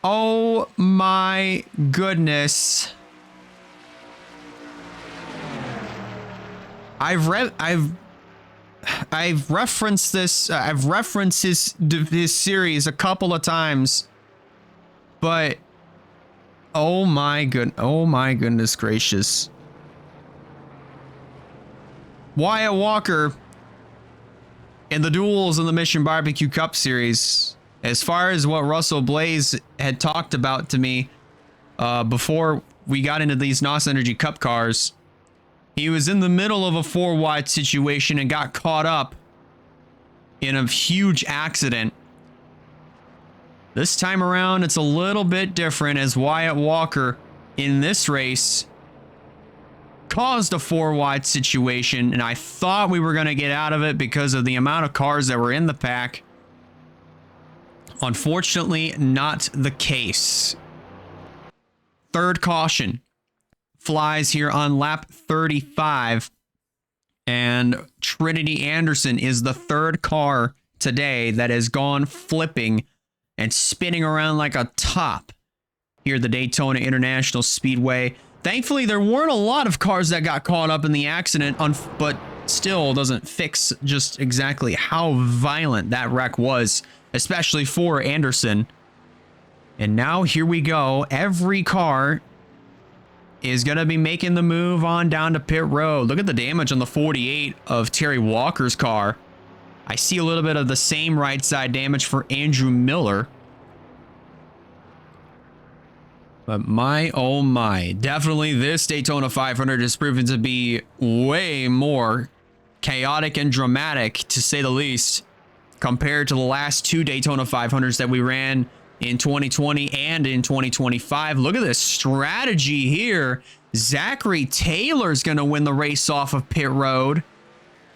Oh my goodness. I've referenced this. I've referenced his series a couple of times, but oh my goodness gracious! Wyatt Walker in the duels in the Mission Barbecue Cup Series. As far as what Russell Blaze had talked about to me before we got into these NOS Energy Cup cars. He was in the middle of a 4 wide situation and got caught up in a huge accident. This time around, it's a little bit different as Wyatt Walker in this race caused a 4 wide situation, and I thought we were going to get out of it because of the amount of cars that were in the pack. Unfortunately, not the case. Third caution flies here on lap 35, and Trinity Anderson is the 3rd car today that has gone flipping and spinning around like a top here at the Daytona International Speedway. Thankfully, there weren't a lot of cars that got caught up in the accident, but still doesn't fix just exactly how violent that wreck was, especially for Anderson. And now here we go. Every car is going to be making the move on down to pit road. Look at the damage on the 48 of Terry Walker's car. I see a little bit of the same right side damage for Andrew Miller. But my, oh my, definitely this Daytona 500 has proven to be way more chaotic and dramatic, to say the least, compared to the last 2 Daytona 500s that we ran in 2020 and in 2025. Look at this strategy here. Zachary Taylor's going to win the race off of pit road.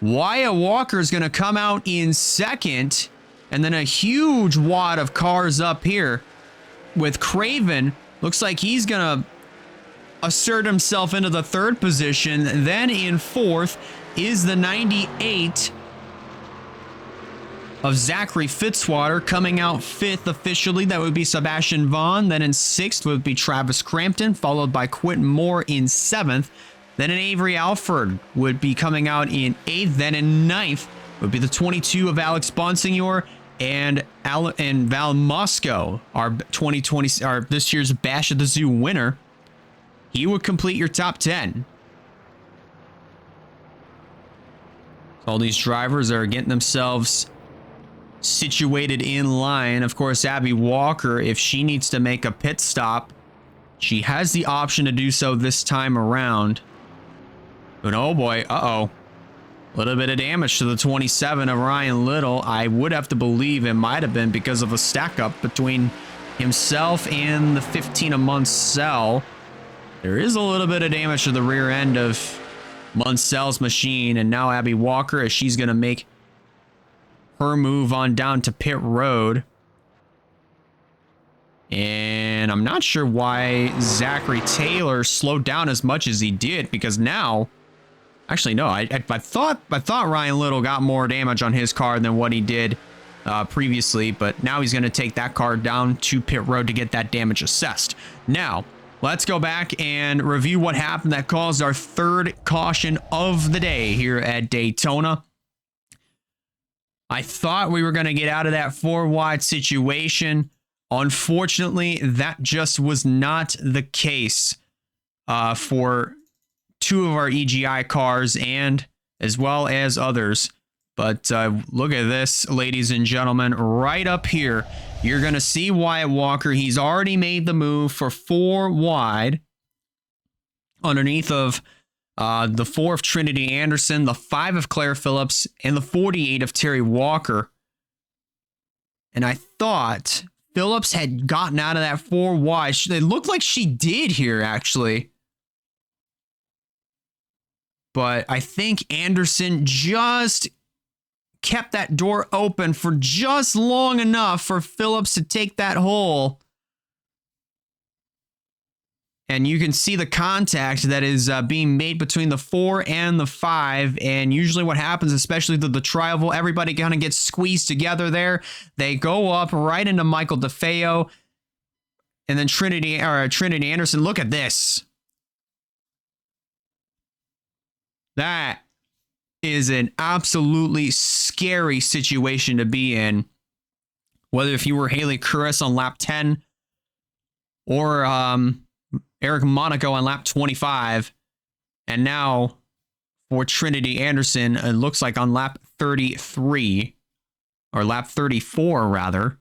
Wyatt Walker's going to come out in 2nd. And then a huge wad of cars up here with Craven. Looks like he's going to assert himself into the 3rd position. Then in 4th is the 98 of Zachary Fitzwater. Coming out 5th officially, that would be Sebastian Vaughn. Then in 6th would be Travis Crampton, followed by Quentin Moore in 7th. Then an Avery Alford would be coming out in 8th. Then in 9th would be the 22 of Alex Bonsignor and Val Moscow, our this year's Bash at the Zoo winner. He would complete your top 10. All these drivers are getting themselves situated in line. Of course, Abby Walker, if she needs to make a pit stop, she has the option to do so this time around. But oh boy, a little bit of damage to the 27 of Ryan Little. I would have to believe it might have been because of a stack up between himself and the 15 of Munsell. There is a little bit of damage to the rear end of Munsell's machine, and now Abby Walker, as she's going to make her move on down to pit road. And I'm not sure why Zachary Taylor slowed down as much as he did, because now, actually no, I thought Ryan Little got more damage on his car than what he did previously, but now he's going to take that car down to pit road to get that damage assessed. Now, let's go back and review what happened that caused our third caution of the day here at Daytona. I thought we were going to get out of that 4 wide situation. Unfortunately, that just was not the case for 2 of our EGI cars and as well as others. But look at this, ladies and gentlemen, right up here. You're going to see Wyatt Walker. He's already made the move for 4 wide underneath of the 4 of Trinity Anderson, the 5 of Claire Phillips, and the 48 of Terry Walker. And I thought Phillips had gotten out of that 4 wide. It looked like she did here, actually. But I think Anderson just kept that door open for just long enough for Phillips to take that hole. And you can see the contact that is being made between the 4 and the 5. And usually what happens, especially the tri-oval, everybody kind of gets squeezed together there. They go up right into Michael DeFeo. And then Trinity Anderson, look at this. That is an absolutely scary situation to be in. Whether if you were Haley Kuris on lap 10 or Eric Monaco on lap 25. And now for Trinity Anderson, it looks like on lap 33 or lap 34 rather.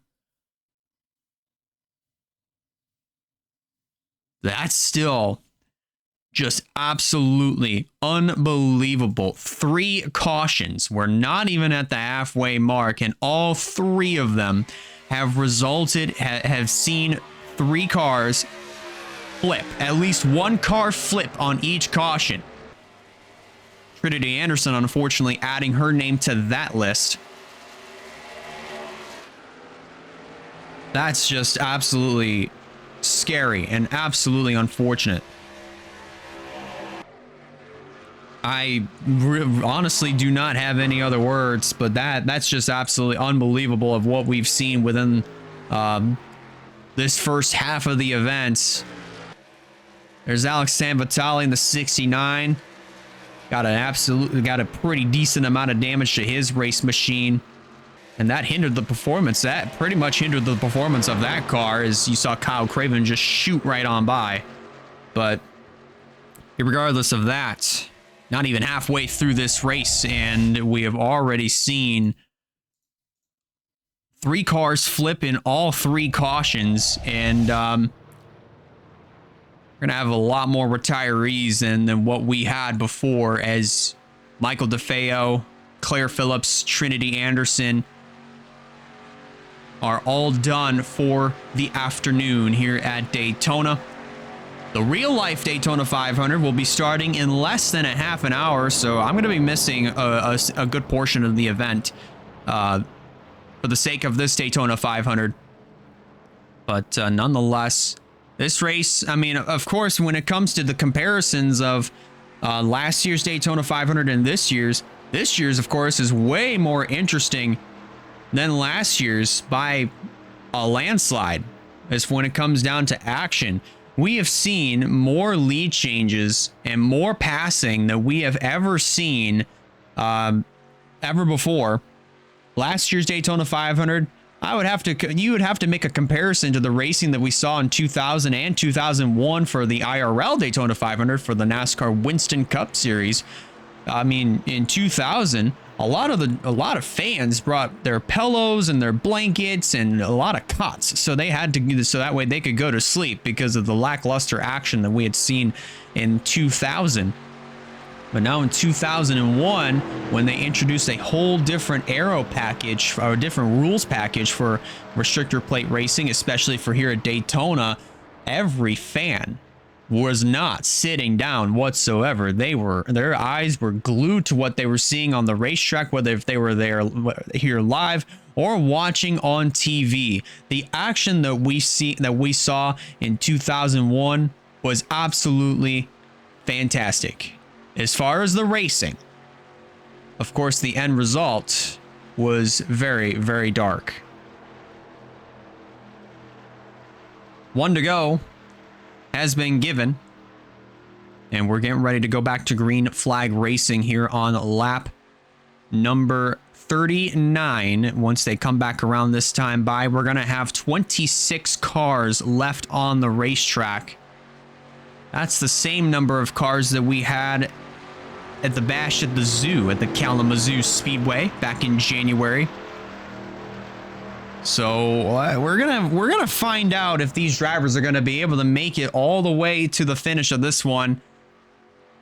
That's still just absolutely unbelievable. 3 cautions. We're not even at the halfway mark, and all 3 of them have resulted, have seen 3 cars flip. At least 1 car flip on each caution. Trinity Anderson, unfortunately, adding her name to that list. That's just absolutely scary and absolutely unfortunate. I honestly do not have any other words, but that's just absolutely unbelievable of what we've seen within this first half of the event. There's Alex Sanvitali in the 69. Got a pretty decent amount of damage to his race machine. And that hindered the performance. That pretty much hindered the performance of that car, as you saw Kyle Craven just shoot right on by. But regardless of that, not even halfway through this race, and we have already seen 3 cars flip in all 3 cautions, and we're gonna have a lot more retirees than what we had before, as Michael DeFeo, Claire Phillips, Trinity Anderson are all done for the afternoon here at Daytona. The real-life Daytona 500 will be starting in less than a half an hour, so I'm going to be missing a good portion of the event for the sake of this Daytona 500. But nonetheless, this race, I mean, of course, when it comes to the comparisons of last year's Daytona 500 and this year's, of course, is way more interesting than last year's by a landslide. As when it comes down to action, we have seen more lead changes and more passing than we have ever seen ever before. Last year's Daytona 500, you would have to make a comparison to the racing that we saw in 2000 and 2001 for the IRL Daytona 500 for the NASCAR Winston Cup Series. I mean, in 2000, a lot of fans brought their pillows and their blankets and a lot of cots, so that way they could go to sleep because of the lackluster action that we had seen in 2000. But now in 2001, when they introduced a whole different aero package or a different rules package for restrictor plate racing, especially for here at Daytona, every fan was not sitting down whatsoever. Their eyes were glued to what they were seeing on the racetrack, whether if they were there here live or watching on TV. The action that we saw in 2001 was absolutely fantastic. As far as the racing, of course, the end result was very, very dark. 1 to go has been given, and we're getting ready to go back to green flag racing here on lap number 39. Once they come back around this time by, we're going to have 26 cars left on the racetrack. That's the same number of cars that we had at the bash at the zoo at the Kalamazoo Speedway back in January. So we're gonna find out if these drivers are gonna be able to make it all the way to the finish of this one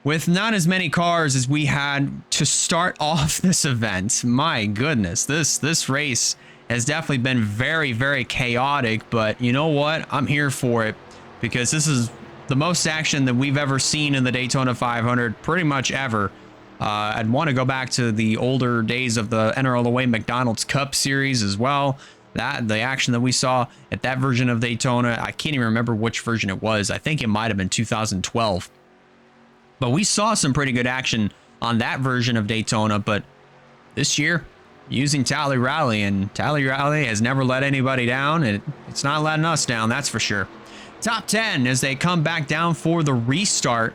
with not as many cars as we had to start off this event. My goodness, this race has definitely been very, very chaotic, but you know what? I'm here for it because this is the most action that we've ever seen in the Daytona 500, pretty much ever. I'd want to go back to the older days of the NRLA McDonald's Cup Series as well. The action that we saw at that version of Daytona, I can't even remember which version it was. I think it might have been 2012. But we saw some pretty good action on that version of Daytona. But this year, using WRLA, and WRLA has never let anybody down, and it's not letting us down, that's for sure. Top 10 as they come back down for the restart.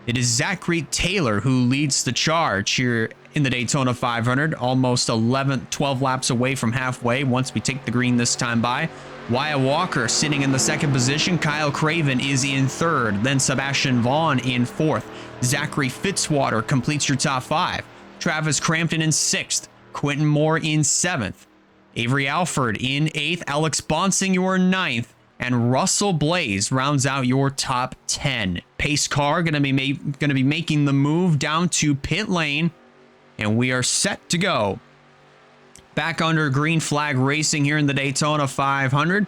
It is Zachary Taylor who leads the charge here in the Daytona 500, almost 12 laps away from halfway once we take the green this time by. Wyatt Walker sitting in the second position. Kyle Craven is in third. Then Sebastian Vaughn in fourth. Zachary Fitzwater completes your top 5. Travis Crampton in 6th. Quentin Moore in 7th. Avery Alford in 8th. Alex Bonsignor 9th. And Russell Blaze rounds out your top 10. Pace car gonna be making the move down to pit lane, and we are set to go. Back under green flag racing here in the Daytona 500.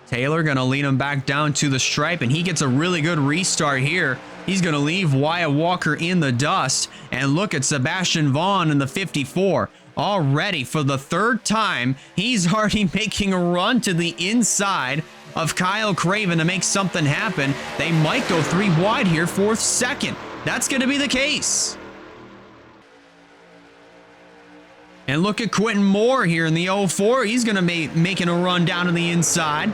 Taylor gonna lead him back down to the stripe, and he gets a really good restart here. He's gonna leave Wyatt Walker in the dust, and look at Sebastian Vaughn in the 54. Already for the third time, he's already making a run to the inside of Kyle Craven to make something happen. They might go 3 wide here, 4th second. That's going to be the case. And look at Quentin Moore here in the 04. He's going to making a run down to the inside.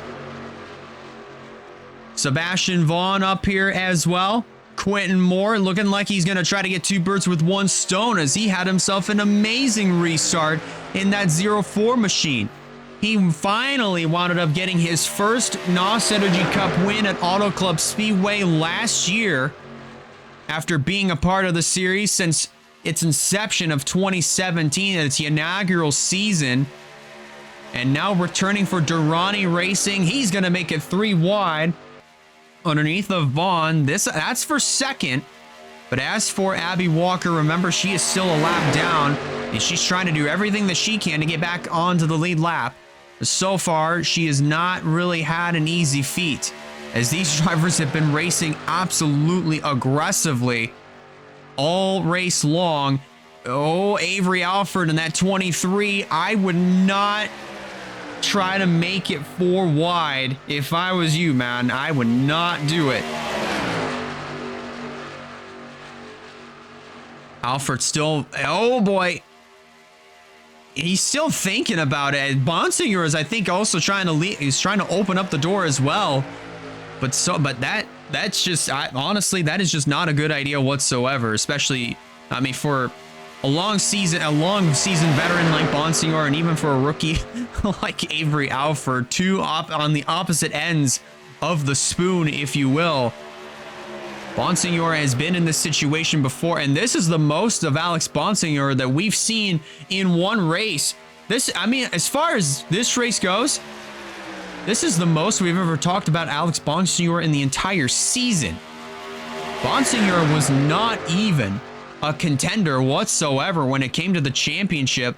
Sebastian Vaughn up here as well. Quentin Moore looking like he's going to try to get 2 birds with 1 stone as he had himself an amazing restart in that 04 machine. He finally wound up getting his first NOS Energy Cup win at Auto Club Speedway last year after being a part of the series since its inception of 2017, its inaugural season. And now returning for Durrani Racing. He's going to make it 3 wide. Underneath of Vaughn, that's for second. But as for Abby Walker, remember she is still a lap down, and she's trying to do everything that she can to get back onto the lead lap. So far, she has not really had an easy feat, as these drivers have been racing absolutely aggressively all race long. Oh, Avery Alford in that 23. I would not try to make it 4 wide if I was you, man. I would not do it. Alfred still, oh boy, he's still thinking about it. Bonsignor is, I think, also trying to lead. He's trying to open up the door as well. But that's just, honestly, that is just not a good idea whatsoever. Especially, I mean, for a long season veteran like Bonsignor, and even for a rookie like Avery Alford, on the opposite ends of the spoon, if you will. Bonsignor has been in this situation before, and this is the most of Alex Bonsignor that we've seen in one race. I mean, as far as this race goes, this is the most we've ever talked about Alex Bonsignor in the entire season. Bonsignor was not even a contender whatsoever when it came to the championship.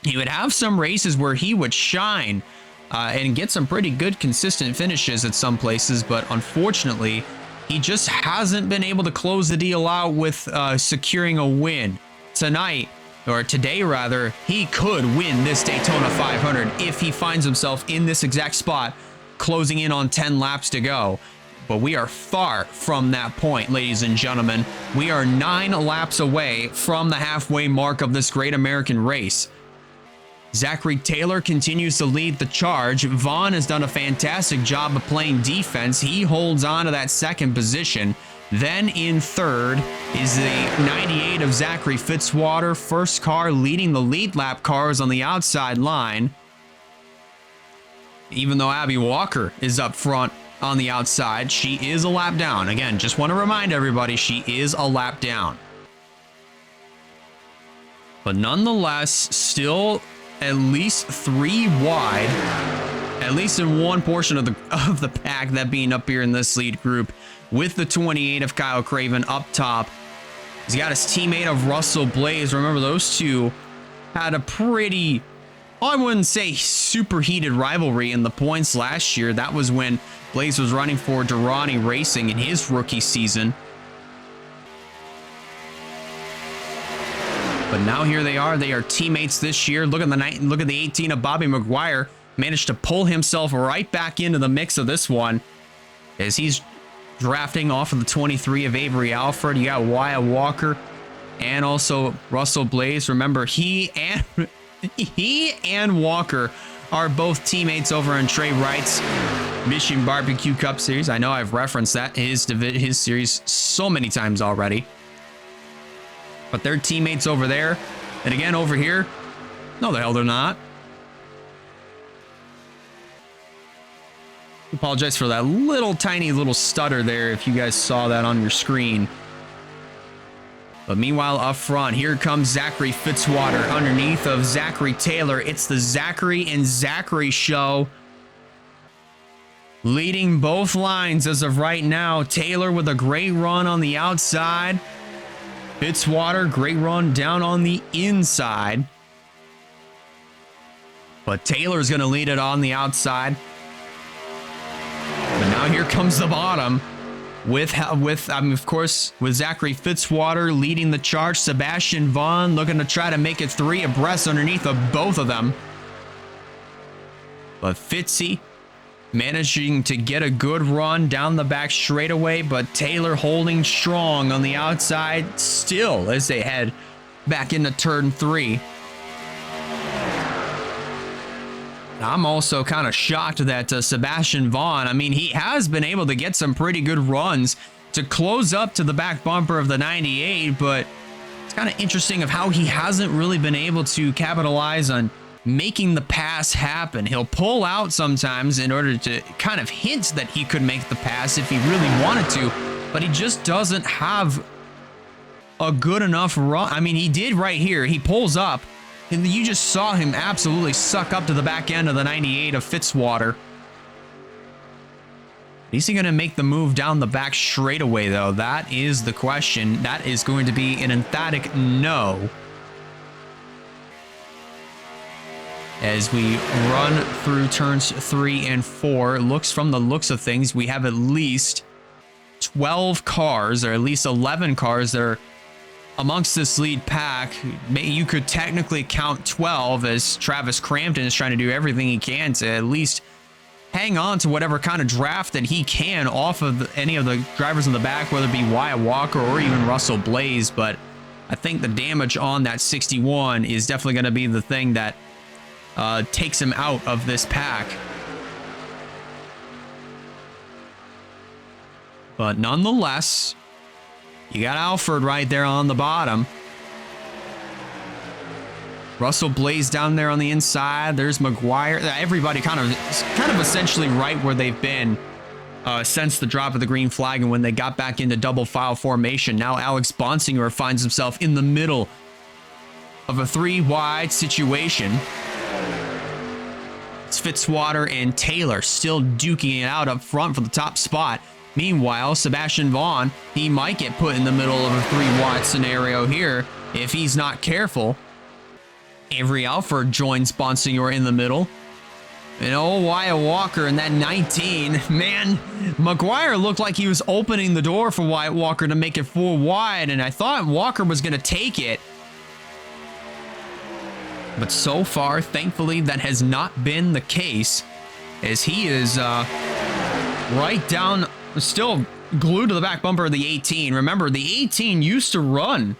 He would have some races where he would shine and get some pretty good consistent finishes at some places, but unfortunately, he just hasn't been able to close the deal out with securing a win. Tonight, or today rather, he could win this Daytona 500 if he finds himself in this exact spot, closing in on 10 laps to go. But we are far from that point, ladies and gentlemen. We are 9 laps away from the halfway mark of this great American race. Zachary Taylor continues to lead the charge. Vaughn has done a fantastic job of playing defense. He holds on to that second position. Then in third is the 98 of Zachary Fitzwater. First car leading the lead lap cars on the outside line. Even though Abby Walker is up front on the outside, she is a lap down. Again, just want to remind everybody, she is a lap down. But nonetheless, still at least 3 wide, at least in one portion of the pack, that being up here in this lead group, with the 28 of Kyle Craven up top. He's got his teammate of Russell Blaze. Remember, those two had a pretty, I wouldn't say super heated rivalry in the points last year. That was when Blaze was running for Durrani Racing in his rookie season. But now here they are. They are teammates this year. Look at the 18 of Bobby McGuire. Managed to pull himself right back into the mix of this one as he's drafting off of the 23 of Avery Alford. You got Wyatt Walker and also Russell Blaze. Remember, he and Walker are both teammates over in Trey Wright's Michigan Barbecue Cup Series. I know I've referenced that, his series, so many times already. But they're teammates over there. And again, over here, no, the hell they're not. Apologize for that tiny little stutter there if you guys saw that on your screen. But meanwhile, up front, here comes Zachary Fitzwater underneath of Zachary Taylor. It's the Zachary and Zachary show, leading both lines as of right now. Taylor with a great run on the outside. Fitzwater, great run down on the inside. But Taylor's going to lead it on the outside. But now here comes the bottom of course, with Zachary Fitzwater leading the charge. Sebastian Vaughn looking to try to make it 3 abreast underneath of both of them. But Fitzy managing to get a good run down the back straightaway, but Taylor holding strong on the outside still as they head back into turn 3. I'm also kind of shocked that Sebastian Vaughn, I mean, he has been able to get some pretty good runs to close up to the back bumper of the 98, but it's kind of interesting of how he hasn't really been able to capitalize on making the pass happen. He'll pull out sometimes in order to kind of hint that he could make the pass if he really wanted to, but he just doesn't have a good enough run. I mean, he did right here. He pulls up, and you just saw him absolutely suck up to the back end of the 98 of Fitzwater. Is he going to make the move down the back straightaway, though? That is the question. That is going to be an emphatic no. As we run through turns 3 and 4, from the looks of things, we have at least 12 cars, or at least 11 cars that are amongst this lead pack. You could technically count 12 as Travis Crampton is trying to do everything he can to at least hang on to whatever kind of draft that he can off of any of the drivers in the back, whether it be Wyatt Walker or even Russell Blaze. But I think the damage on that 61 is definitely going to be the thing that takes him out of this pack. But nonetheless, you got Alford right there on the bottom. Russell Blaze down there on the inside. There's McGuire. Everybody kind of essentially right where they've been since the drop of the green flag and when they got back into double file formation. Now Alex Bonsinger finds himself in the middle of a 3-wide situation. It's Fitzwater and Taylor still duking it out up front for the top spot. Meanwhile, Sebastian Vaughn, he might get put in the middle of a 3-wide scenario here if he's not careful. Avery Alford joins Bonsignor in the middle. And Wyatt Walker in that 19. Man, McGuire looked like he was opening the door for Wyatt Walker to make it 4 wide, and I thought Walker was going to take it. But so far, thankfully, that has not been the case, as he is right down, still glued to the back bumper of the 18. Remember, the 18 used to run.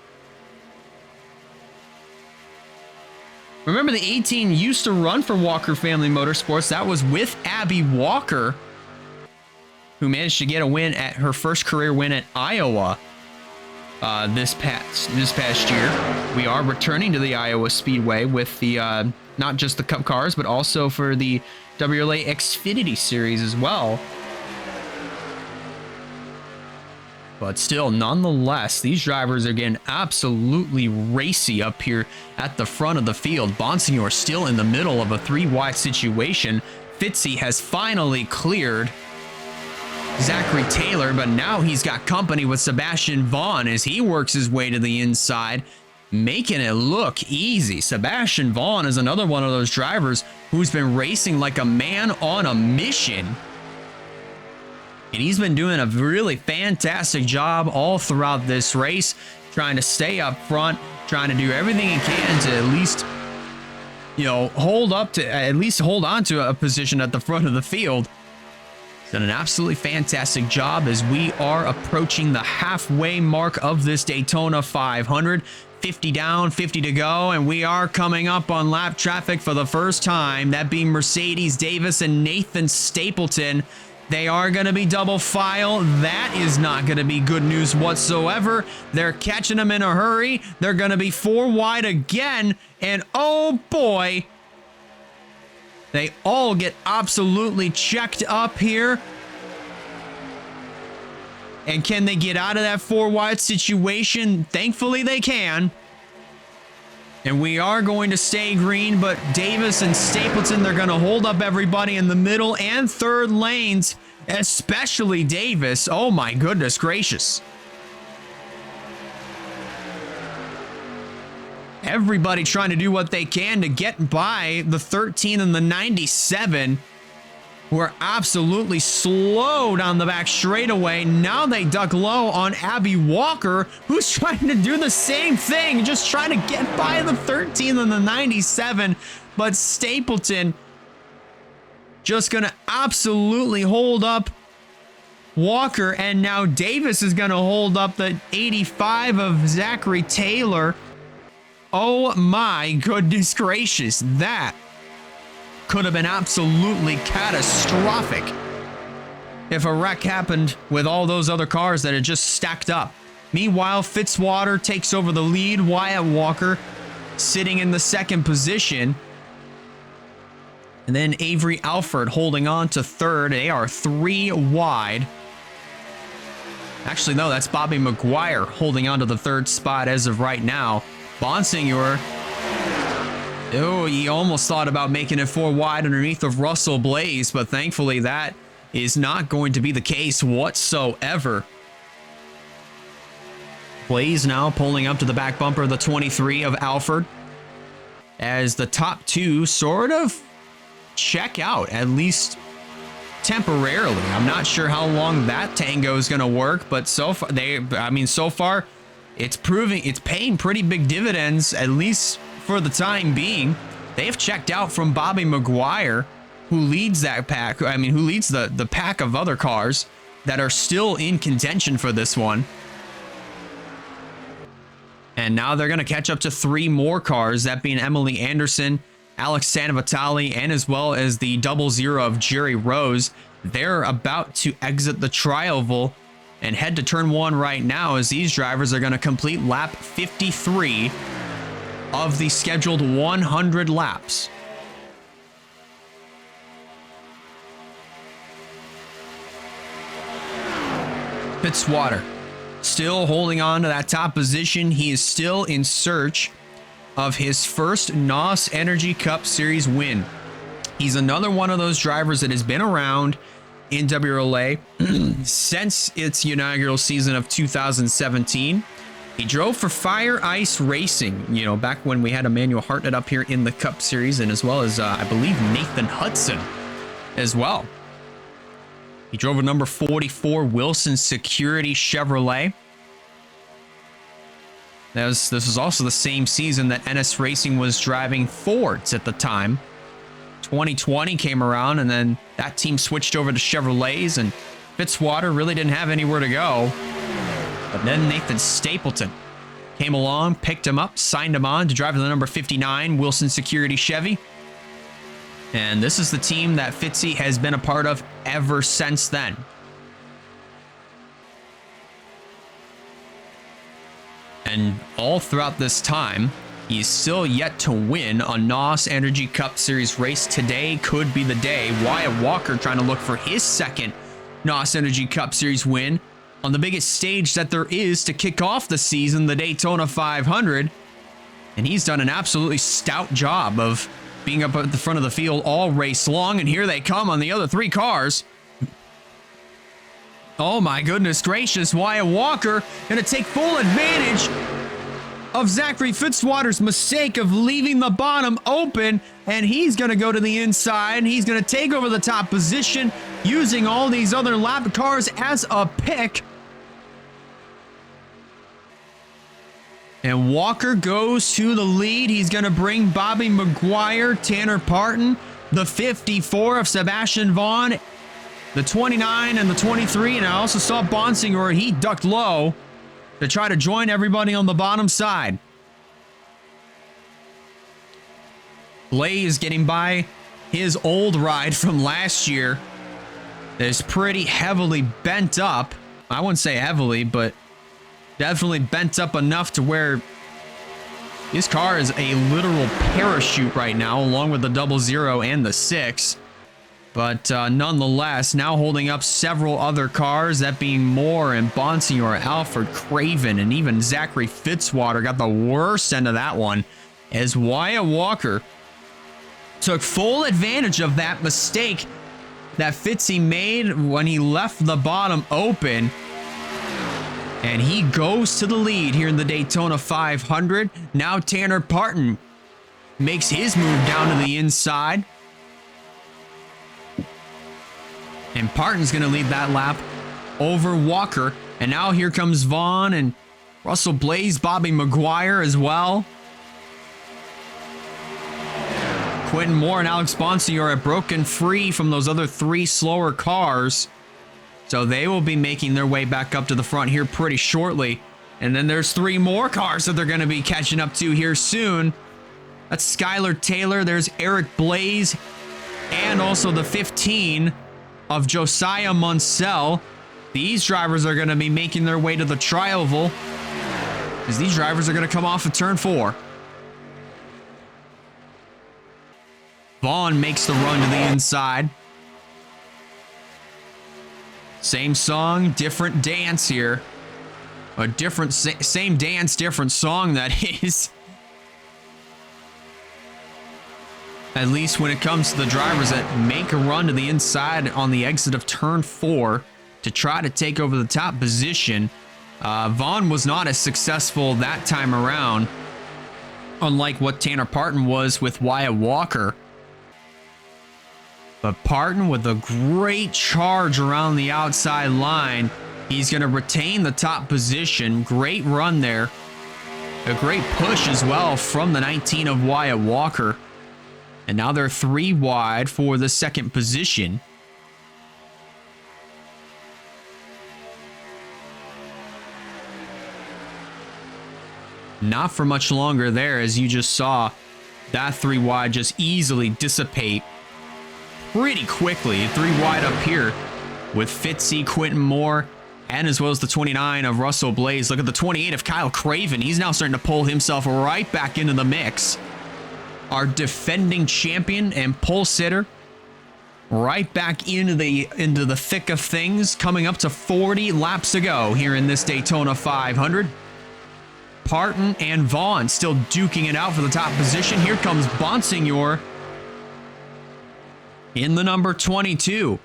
Remember, the 18 used to run for Walker Family Motorsports. That was with Abby Walker, who managed to get a win at her first career win at Iowa this past year. We are returning to the Iowa Speedway with the not just the Cup cars, but also for the WRLA Xfinity Series as well. But still, nonetheless, these drivers are getting absolutely racy up here at the front of the field. Bonsignor still in the middle of a 3-wide situation. Fitzy has finally cleared Zachary Taylor, but now he's got company with Sebastian Vaughn as he works his way to the inside, making it look easy. Sebastian Vaughn is another one of those drivers who's been racing like a man on a mission. And he's been doing a really fantastic job all throughout this race, trying to stay up front, trying to do everything he can to at least, you know, hold on to a position at the front of the field. He's done an absolutely fantastic job as we are approaching the halfway mark of this Daytona 500. 50 down, 50 to go, and we are coming up on lap traffic for the first time, that being Mercedes Davis and Nathan Stapleton. They are going to be double file. That is not going to be good news whatsoever. They're catching them in a hurry. They're going to be 4 wide again. And oh boy, they all get absolutely checked up here. And can they get out of that 4 wide situation? Thankfully they can. And we are going to stay green, but Davis and Stapleton, they're going to hold up everybody in the middle and third lanes, especially Davis. Oh my goodness gracious. Everybody trying to do what they can to get by the 13 and the 97. Were absolutely slow down the back straightaway. Now they duck low on Abby Walker, who's trying to do the same thing, just trying to get by the 13 and the 97. But Stapleton just going to absolutely hold up Walker, and now Davis is going to hold up the 85 of Zachary Taylor. Oh my goodness gracious, that could have been absolutely catastrophic if a wreck happened with all those other cars that had just stacked up. Meanwhile, Fitzwater takes over the lead. Wyatt Walker sitting in the second position. And then Avery Alford holding on to third. They are 3 wide. Actually, no, that's Bobby McGuire holding on to the third spot as of right now. Bonsignor, oh, he almost thought about making it 4 wide underneath of Russell Blaze, but thankfully that is not going to be the case whatsoever. Blaze now pulling up to the back bumper of the 23 of Alford as the top 2 sort of check out, at least temporarily. I'm not sure how long that tango is going to work, but so far it's paying pretty big dividends, at least for the time being. They've checked out from Bobby McGuire, who leads that pack. Who leads the pack of other cars that are still in contention for this one. And now they're going to catch up to 3 more cars, that being Emily Anderson, Alex Sanavitali, and as well as the 00 of Jerry Rose. They're about to exit the Trioval and head to turn 1 right now, as these drivers are going to complete lap 53 of the scheduled 100 laps. Fitzwater still holding on to that top position. He is still in search of his first NOS Energy Cup Series win. He's another one of those drivers that has been around in WRLA since its inaugural season of 2017. He drove for Fire Ice Racing, back when we had Emmanuel Hartnett up here in the Cup Series, and as well as, I believe, Nathan Hudson as well. He drove a number 44 Wilson Security Chevrolet. This was also the same season that NS Racing was driving Fords at the time. 2020 came around, and then that team switched over to Chevrolets, and Fitzwater really didn't have anywhere to go. But then Nathan Stapleton came along, picked him up, signed him on to drive the number 59 Wilson Security Chevy. And this is the team that Fitzy has been a part of ever since then. And all throughout this time, he's still yet to win a NOS Energy Cup Series race. Today could be the day. Wyatt Walker trying to look for his second NOS Energy Cup Series win on the biggest stage that there is to kick off the season, the Daytona 500. And he's done an absolutely stout job of being up at the front of the field all race long. And here they come on the other three cars. Oh my goodness gracious, Wyatt Walker gonna take full advantage of Zachary Fitzwater's mistake of leaving the bottom open, and he's gonna go to the inside, and he's gonna take over the top position using all these other lap cars as a pick. And Walker goes to the lead. He's going to bring Bobby McGuire, Tanner Parton, the 54 of Sebastian Vaughn, the 29 and the 23. And I also saw Bonsinger. He ducked low to try to join everybody on the bottom side. Blaze getting by his old ride from last year. Is pretty heavily bent up. I wouldn't say heavily, but definitely bent up enough to where his car is a literal parachute right now, along with the 00 and the 6. But nonetheless, now holding up several other cars, that being Moore and Bonsignor, Alfred Craven, and even Zachary Fitzwater got the worst end of that one, as Wyatt Walker took full advantage of that mistake that Fitzy made when he left the bottom open. And he goes to the lead here in the Daytona 500. Now Tanner Parton makes his move down to the inside. And Parton's going to lead that lap over Walker. And now here comes Vaughn and Russell Blaze, Bobby McGuire as well. Quentin Moore and Alex Bonsignor are broken free from those other three slower cars. So they will be making their way back up to the front here pretty shortly. And then there's three more cars that they're going to be catching up to here soon. That's Skylar Taylor. There's Eric Blaze. And also the 15 of Josiah Munsell. These drivers are going to be making their way to the tri-oval, because these drivers are going to come off of turn 4. Vaughn makes the run to the inside. Same song, different dance here. A different, same dance, different song, that is. At least when it comes to the drivers that make a run to the inside on the exit of turn 4 to try to take over the top position. Vaughn was not as successful that time around, unlike what Tanner Parton was with Wyatt Walker. But Parton with a great charge around the outside line. He's going to retain the top position. Great run there. A great push as well from the 19 of Wyatt Walker. And now they're 3 wide for the second position. Not for much longer there, as you just saw that 3 wide just easily dissipate pretty quickly. 3 wide up here with Fitzy, Quentin Moore, and as well as the 29 of Russell Blaze. Look at the 28 of Kyle Craven. He's now starting to pull himself right back into the mix. Our defending champion and pole sitter right back into the thick of things, coming up to 40 laps to go here in this Daytona 500. Parton and Vaughn still duking it out for the top position. Here comes Bonsignor in the number 22.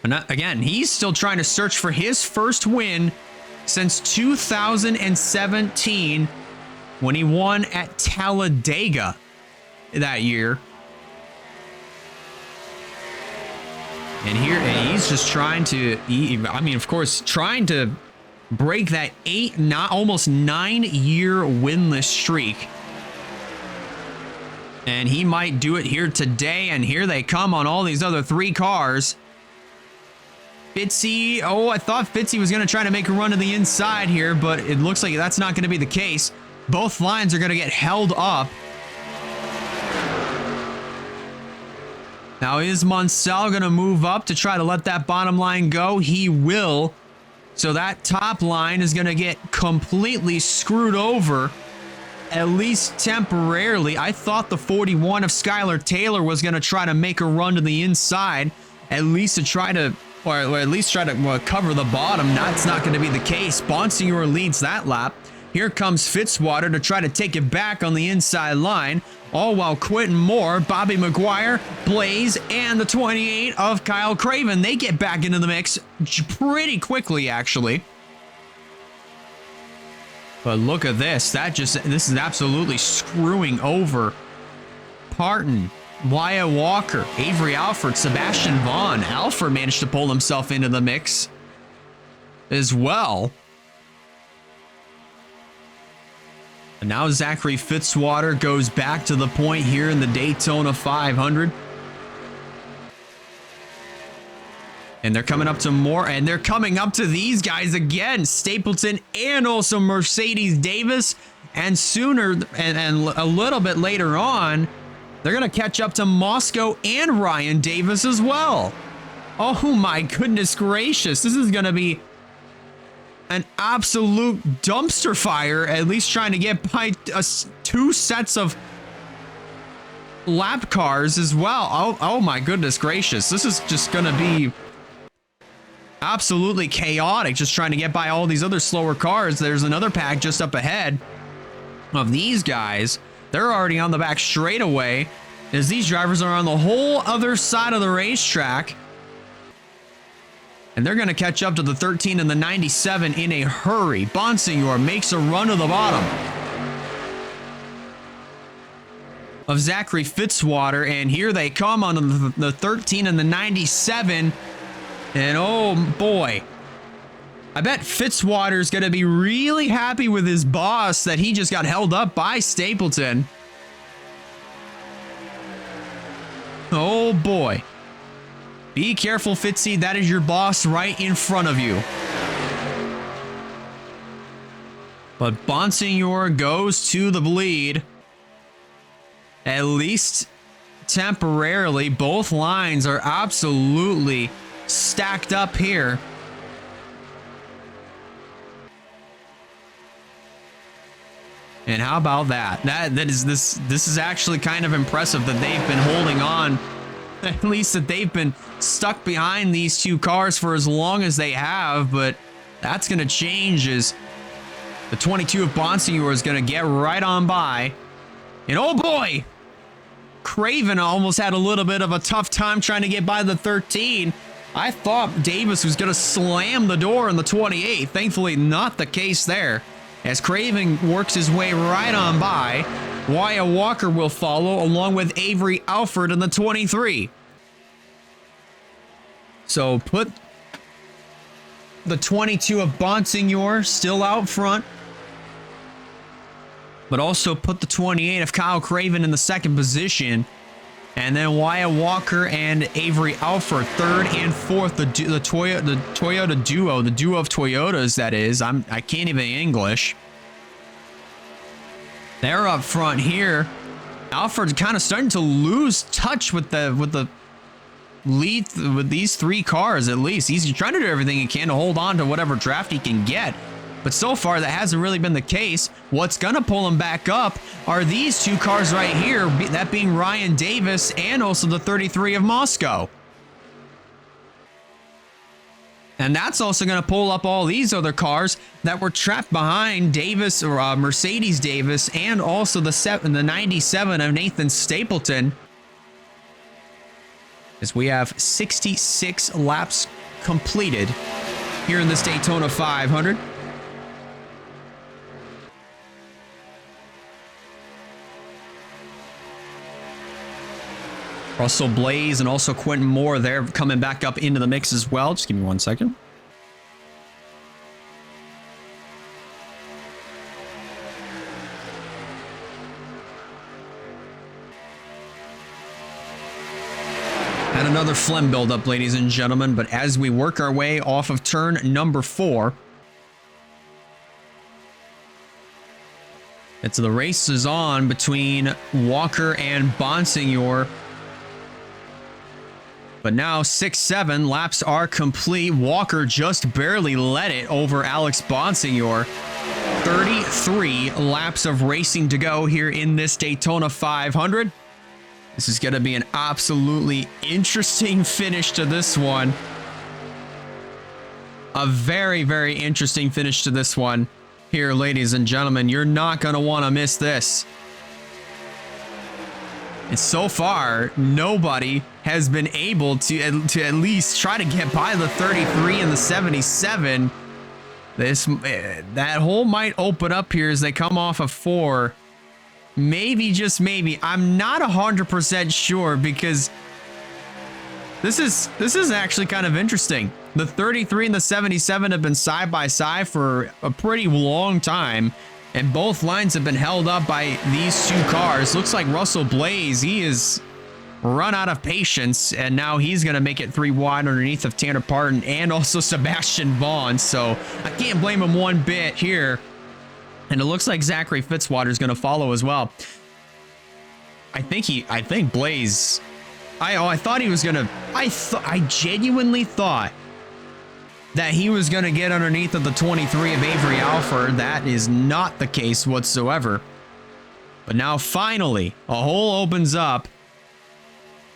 And again, he's still trying to search for his first win since 2017 when he won at Talladega that year. And he's just trying to, of course, trying to break that almost 9-year winless streak. And he might do it here today, and here they come on all these other 3 cars. Fitzy, I thought Fitzy was going to try to make a run to the inside here, but it looks like that's not going to be the case. Both lines are going to get held up. Now, is Mansell going to move up to try to let that bottom line go? He will. So that top line is going to get completely screwed over, at least temporarily. I thought the 41 of Skylar Taylor was going to try to make a run to the inside, at least to try to, or at least try to cover the bottom. That's not going to be the case. Bonsignor leads that lap. Here comes Fitzwater to try to take it back on the inside line, all while Quentin Moore, Bobby McGuire, Blaze, and the 28 of Kyle Craven, they get back into the mix pretty quickly, actually. But look at this. This is absolutely screwing over Parton, Wyatt Walker, Avery Alford, Sebastian Vaughn. Alford managed to pull himself into the mix as well. And now Zachary Fitzwater goes back to the point here in the Daytona 500. And they're coming up to more, and they're coming up to these guys again, Stapleton and also Mercedes Davis. And sooner, and a little bit later on, they're going to catch up to Moscow and Ryan Davis as well. Oh my goodness gracious. This is going to be an absolute dumpster fire, at least trying to get by 2 sets of lap cars as well. Oh my goodness gracious. This is just going to be absolutely chaotic, just trying to get by all these other slower cars. There's another pack just up ahead of these guys. They're already on the back straightaway as these drivers are on the whole other side of the racetrack. And they're going to catch up to the 13 and the 97 in a hurry. Bonsignor makes a run to the bottom of Zachary Fitzwater. And here they come on the 13 and the 97. And oh boy, I bet Fitzwater's going to be really happy with his boss that he just got held up by Stapleton. Oh boy. Be careful, Fitzy. That is your boss right in front of you. But Bonsignor goes to the lead. At least temporarily. Both lines are absolutely stacked up here. And how about that? This is actually kind of impressive that they've been holding on. At least that they've been stuck behind these 2 cars for as long as they have, but that's going to change as the 22 of Bonsignor is going to get right on by. And oh boy, Craven almost had a little bit of a tough time trying to get by the 13. I thought Davis was going to slam the door in the 28. Thankfully, not the case there, as Craven works his way right on by. Wyatt Walker will follow along with Avery Alford in the 23. So put the 22 of Bonsignor still out front, but also put the 28 of Kyle Craven in the 2nd position. And then Wyatt Walker and Avery Alford 3rd and 4th. The Toyota duo, the duo of Toyotas, that is. I can't even English. They're up front here. Alford's kind of starting to lose touch with the lead with these 3 cars. At least he's trying to do everything he can to hold on to whatever draft he can get. But so far, that hasn't really been the case. What's going to pull him back up are these 2 cars right here, that being Ryan Davis and also the 33 of Moscow. And that's also going to pull up all these other cars that were trapped behind Davis, or Mercedes Davis, and also the 97 of Nathan Stapleton. As we have 66 laps completed here in this Daytona 500. Russell Blaze and also Quentin Moore, they're coming back up into the mix as well. Just give me 1 second. And another phlegm buildup, ladies and gentlemen. But as we work our way off of turn number 4, it's the race is on between Walker and Bonsignor. But now 6-7 laps are complete. Walker just barely led it over Alex Bonsignor. 33 laps of racing to go here in this Daytona 500. This is going to be an absolutely interesting finish to this one. A very, very interesting finish to this one. Here, ladies and gentlemen, you're not going to want to miss this. And so far, nobody has been able to at least try to get by the 33 and the 77. That hole might open up here as they come off of 4. Maybe, just maybe. I'm not 100% sure because this is actually kind of interesting. The 33 and the 77 have been side by side for a pretty long time, and both lines have been held up by these two cars. Looks like Russell Blaze, he is run out of patience, and now he's going to make it 3 wide underneath of Tanner Parton and also Sebastian Vaughn. So I can't blame him one bit here. And it looks like Zachary Fitzwater is going to follow as well. I think Blaze, I thought he was going to, I genuinely thought that he was going to get underneath of the 23 of Avery Alford. That is not the case whatsoever. But now finally, a hole opens up.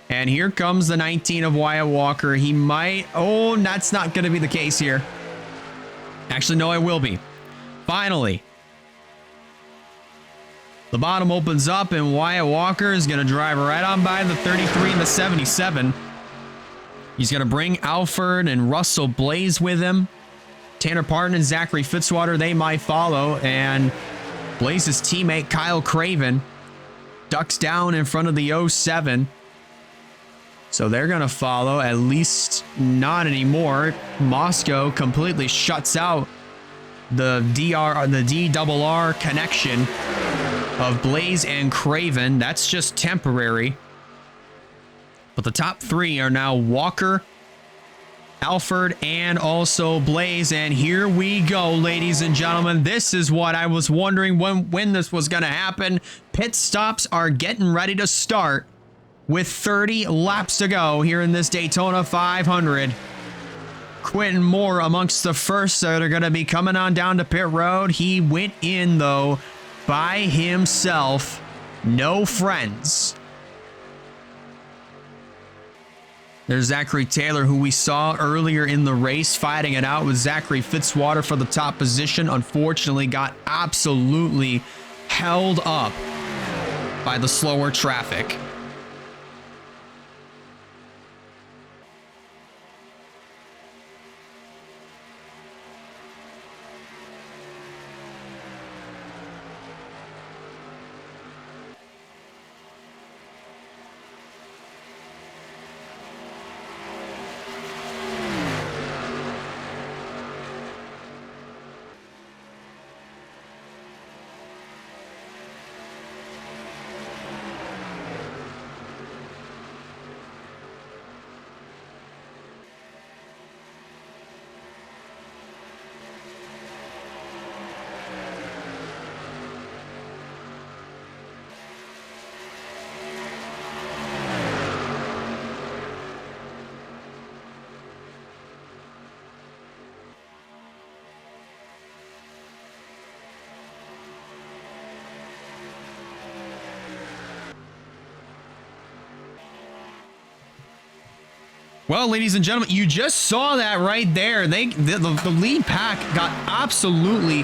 And here comes the 19 of Wyatt Walker. He might, oh, that's not going to be the case here. Actually, no, it will be. Finally. The bottom opens up and Wyatt Walker is going to drive right on by the 33 and the 77. He's going to bring Alford and Russell Blaze with him. Tanner Parton and Zachary Fitzwater, they might follow. And Blaze's teammate Kyle Craven ducks down in front of the 07. So they're going to follow, at least not anymore. Moscow completely shuts out the DRR connection of Blaze and Craven. That's just temporary. But the top 3 are now Walker, Alford, and also Blaze. And here we go, ladies and gentlemen. This is what I was wondering when this was going to happen. Pit stops are getting ready to start with 30 laps to go here in this Daytona 500. Quentin Moore amongst the first that are going to be coming on down to pit road. He went in, though, by himself. No friends. There's Zachary Taylor, who we saw earlier in the race fighting it out with Zachary Fitzwater for the top position. Unfortunately, got absolutely held up by the slower traffic. Well, ladies and gentlemen, you just saw that right there. The lead pack got absolutely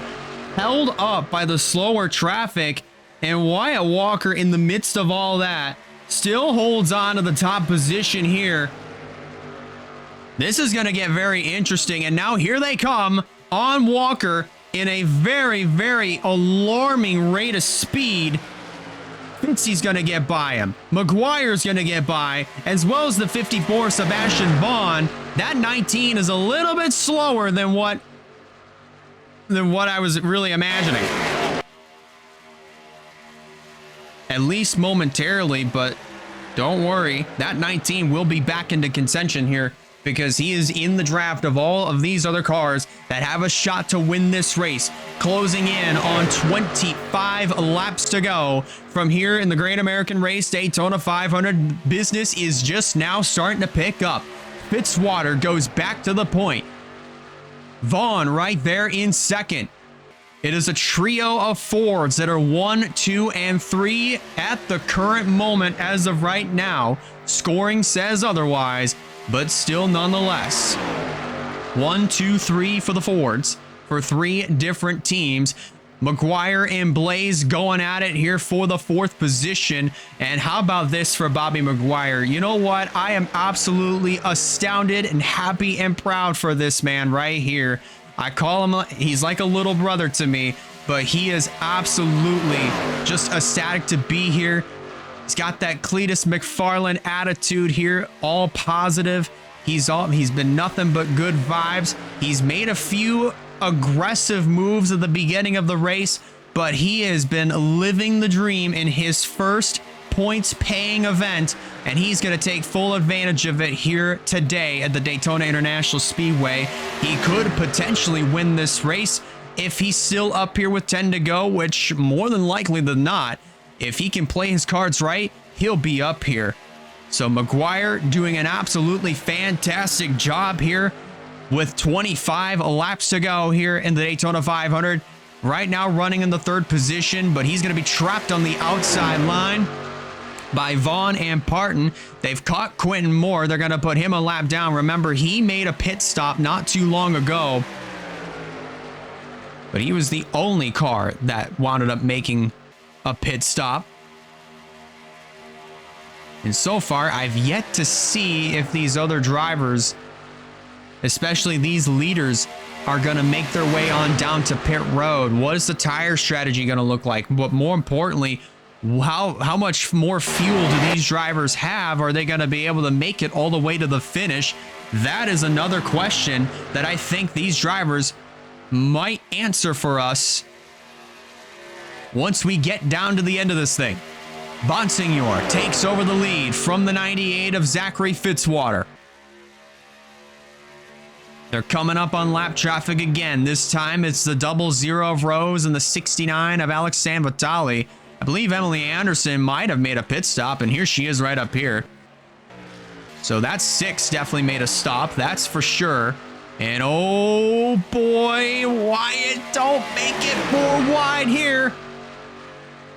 held up by the slower traffic, and Wyatt Walker, in the midst of all that, still holds on to the top position here. This is going to get very interesting, and now here they come on Walker in a very, very alarming rate of speed. Fitzy's going to get by him. McGuire's going to get by, as well as the 54 Sebastian Vaughn. That 19 is a little bit slower than what I was really imagining. At least momentarily, but Don't worry, that 19 will be back into contention here because he is in the draft of all of these other cars that have a shot to win this race. Closing in on 25 laps to go from here in the Great American Race Daytona 500. Business is just now starting to pick up. Fitzwater goes back to the point. Vaughn right there in second. It is a trio of Fords that are 1, 2, and 3 at the current moment as of right now. Scoring says otherwise, but still nonetheless. 1, 2, 3 for the Fords for 3 different teams. McGuire and Blaze going at it here for the 4th position. And how about this for Bobby McGuire? You know what? I am absolutely astounded and happy and proud for this man right here. I call him, he's like a little brother to me, but he is absolutely just ecstatic to be here. He's got that Cletus McFarland attitude here, all positive. He's been nothing but good vibes. He's made a few aggressive moves at the beginning of the race, but he has been living the dream in his first points paying event, and he's going to take full advantage of it here today at the Daytona International Speedway. He could potentially win this race if he's still up here with 10 to go, which more than likely than not, if he can play his cards right, he'll be up here. So McGuire doing an absolutely fantastic job here with 25 laps to go here in the Daytona 500. Right now running in the 3rd position, but he's going to be trapped on the outside line by Vaughn and Parton. They've caught Quentin Moore. They're going to put him a lap down. Remember, he made a pit stop not too long ago, but he was the only car that wound up making a pit stop. And so far, I've yet to see if these other drivers, especially these leaders, are going to make their way on down to pit road. What is the tire strategy going to look like? But more importantly, how much more fuel do these drivers have? Are they going to be able to make it all the way to the finish? That is another question that I think these drivers might answer for us once we get down to the end of this thing. Bonsignor takes over the lead from the 98 of Zachary Fitzwater. They're coming up on lap traffic again. This time it's the 00 of Rose and the 69 of Alex Sanvitali. I believe Emily Anderson might have made a pit stop, and here she is right up here. So that's 6 definitely made a stop, that's for sure. And oh boy, Wyatt, don't make it more wide here.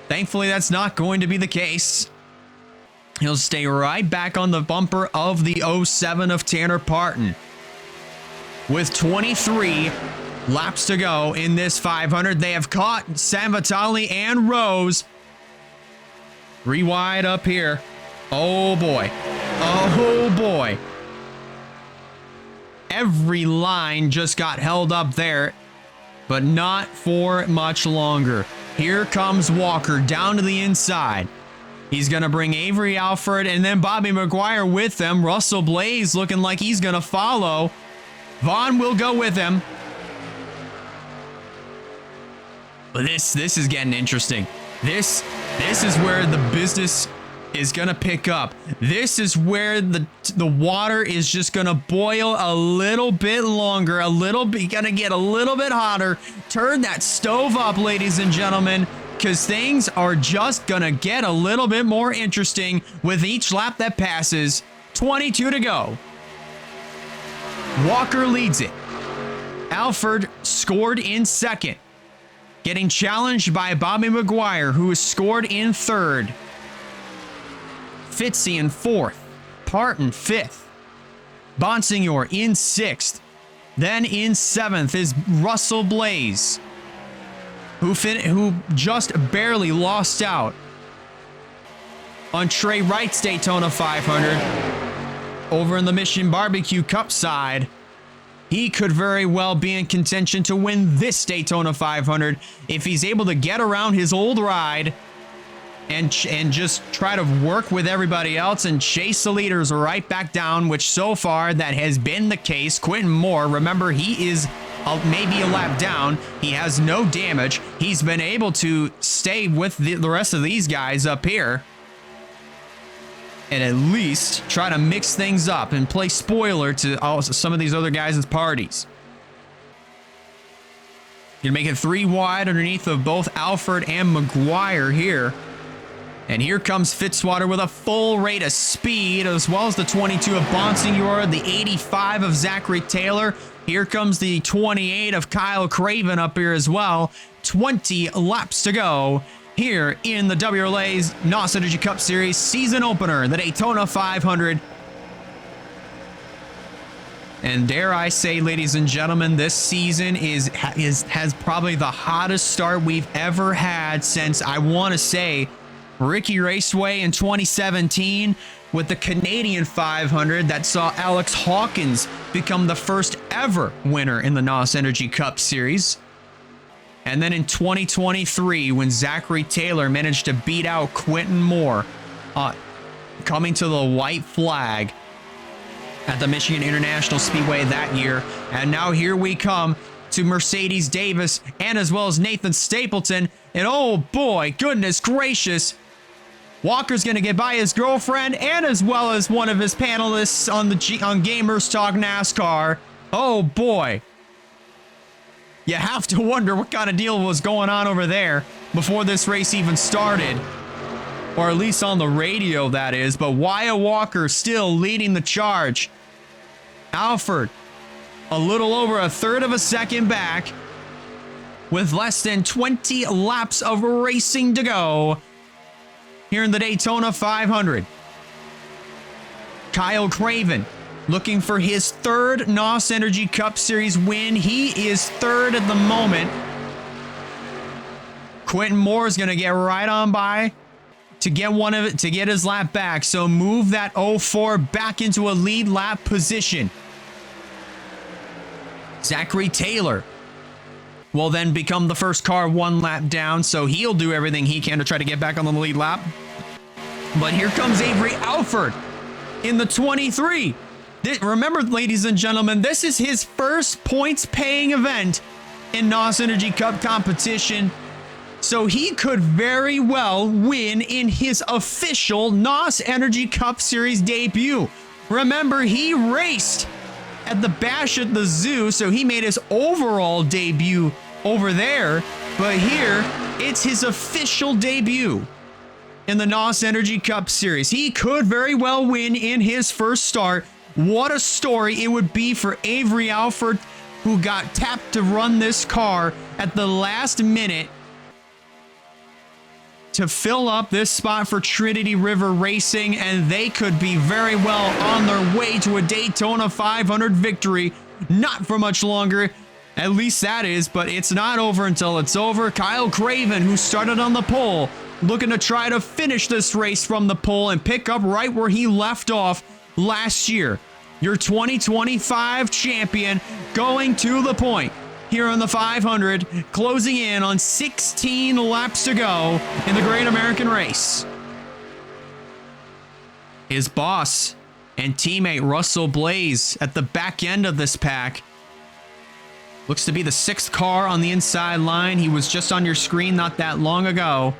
Thankfully, that's not going to be the case. He'll stay right back on the bumper of the 07 of Tanner Parton. With 23 laps to go in this 500, they have caught Sanvitali and Rose. 3 wide up here. Oh boy. Oh boy. Every line just got held up there, but not for much longer. Here comes Walker down to the inside. He's going to bring Avery Alford and then Bobby McGuire with them. Russell Blaze looking like he's going to follow. Vaughn will go with him. But this is getting interesting. This is where the business is going to pick up. This is where the water is just going to boil a little bit longer, going to get a little bit hotter. Turn that stove up, ladies and gentlemen, because things are just going to get a little bit more interesting with each lap that passes. 22 to go. Walker leads it. Alford scored in second, getting challenged by Bobby McGuire, who has scored in third. Fitzy in fourth. Parton fifth. Bonsignor in sixth. Then in seventh is Russell Blaze, who just barely lost out on Trey Wright's Daytona 500 over in the Mission Barbecue Cup side. He could very well be in contention to win this Daytona 500 if he's able to get around his old ride and just try to work with everybody else and chase the leaders right back down, which so far that has been the case. Quentin Moore, remember, he is maybe a lap down. He has no damage. He's been able to stay with the rest of these guys up here. and at least try to mix things up and play spoiler to some of these other guys' parties. Gonna make it 3 wide underneath of both Alford and McGuire here. And here comes Fitzwater with a full rate of speed, as well as the 22 of Bonsignor, the 85 of Zachary Taylor. Here comes the 28 of Kyle Craven up here as well. 20 laps to go here in the WRLA's NOS Energy Cup Series season opener, the Daytona 500. And dare I say, ladies and gentlemen, this season has probably the hottest start we've ever had since, I want to say, Ricky Raceway in 2017 with the Canadian 500 that saw Alex Hawkins become the first ever winner in the NOS Energy Cup Series. And then in 2023, when Zachary Taylor managed to beat out Quentin Moore, coming to the white flag at the Michigan International Speedway that year. And now here we come to Mercedes Davis and as well as Nathan Stapleton. And oh boy, goodness gracious, Walker's going to get by his girlfriend and as well as one of his panelists on Gamers Talk NASCAR. Oh boy. You have to wonder what kind of deal was going on over there before this race even started. Or at least on the radio, that is. But Wyatt Walker still leading the charge. Alford, a little over a third of a second back with less than 20 laps of racing to go here in the Daytona 500. Kyle Craven looking for his 3rd NOS Energy Cup Series win. He is 3rd at the moment. Quentin Moore is going to get right on by to get his lap back. So move that 04 back into a lead lap position. Zachary Taylor will then become the first car 1 lap down, so he'll do everything he can to try to get back on the lead lap. But here comes Avery Alford in the 23. Remember, ladies and gentlemen, this is his first points-paying event in NOS Energy Cup competition. So he could very well win in his official NOS Energy Cup Series debut. Remember, he raced at the Bash at the Zoo, so he made his overall debut over there. But here, it's his official debut in the NOS Energy Cup Series. He could very well win in his first start. What a story it would be for Avery Alford, who got tapped to run this car at the last minute to fill up this spot for Trinity River Racing, and they could be very well on their way to a Daytona 500 victory. Not for much longer, at least that is, but it's not over until it's over. Kyle Craven, who started on the pole, looking to try to finish this race from the pole and pick up right where he left off last year. Your 2025 champion going to the point here on the 500, closing in on 16 laps to go in the Great American Race. His boss and teammate Russell Blaze at the back end of this pack. Looks to be the 6th car on the inside line. He was just on your screen not that long ago.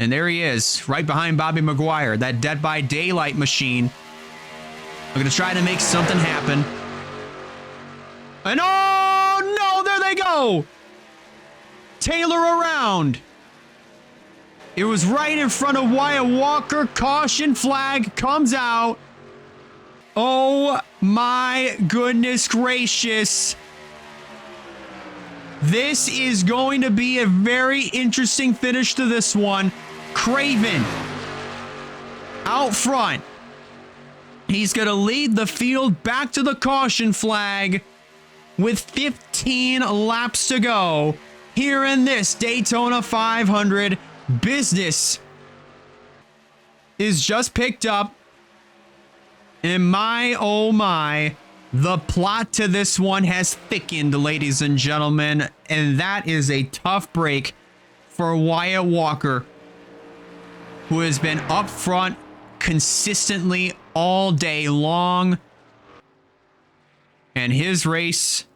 And there he is, right behind Bobby McGuire, that Dead by Daylight machine. I'm going to try to make something happen. And oh, no, there they go. Taylor around. It was right in front of Wyatt Walker. Caution flag comes out. Oh, my goodness gracious. This is going to be a very interesting finish to this one. Craven out front. He's going to lead the field back to the caution flag with 15 laps to go here in this Daytona 500. Business is just picked up. And my, oh my, the plot to this one has thickened, ladies and gentlemen. And that is a tough break for Wyatt Walker, who has been up front consistently all day long. And his race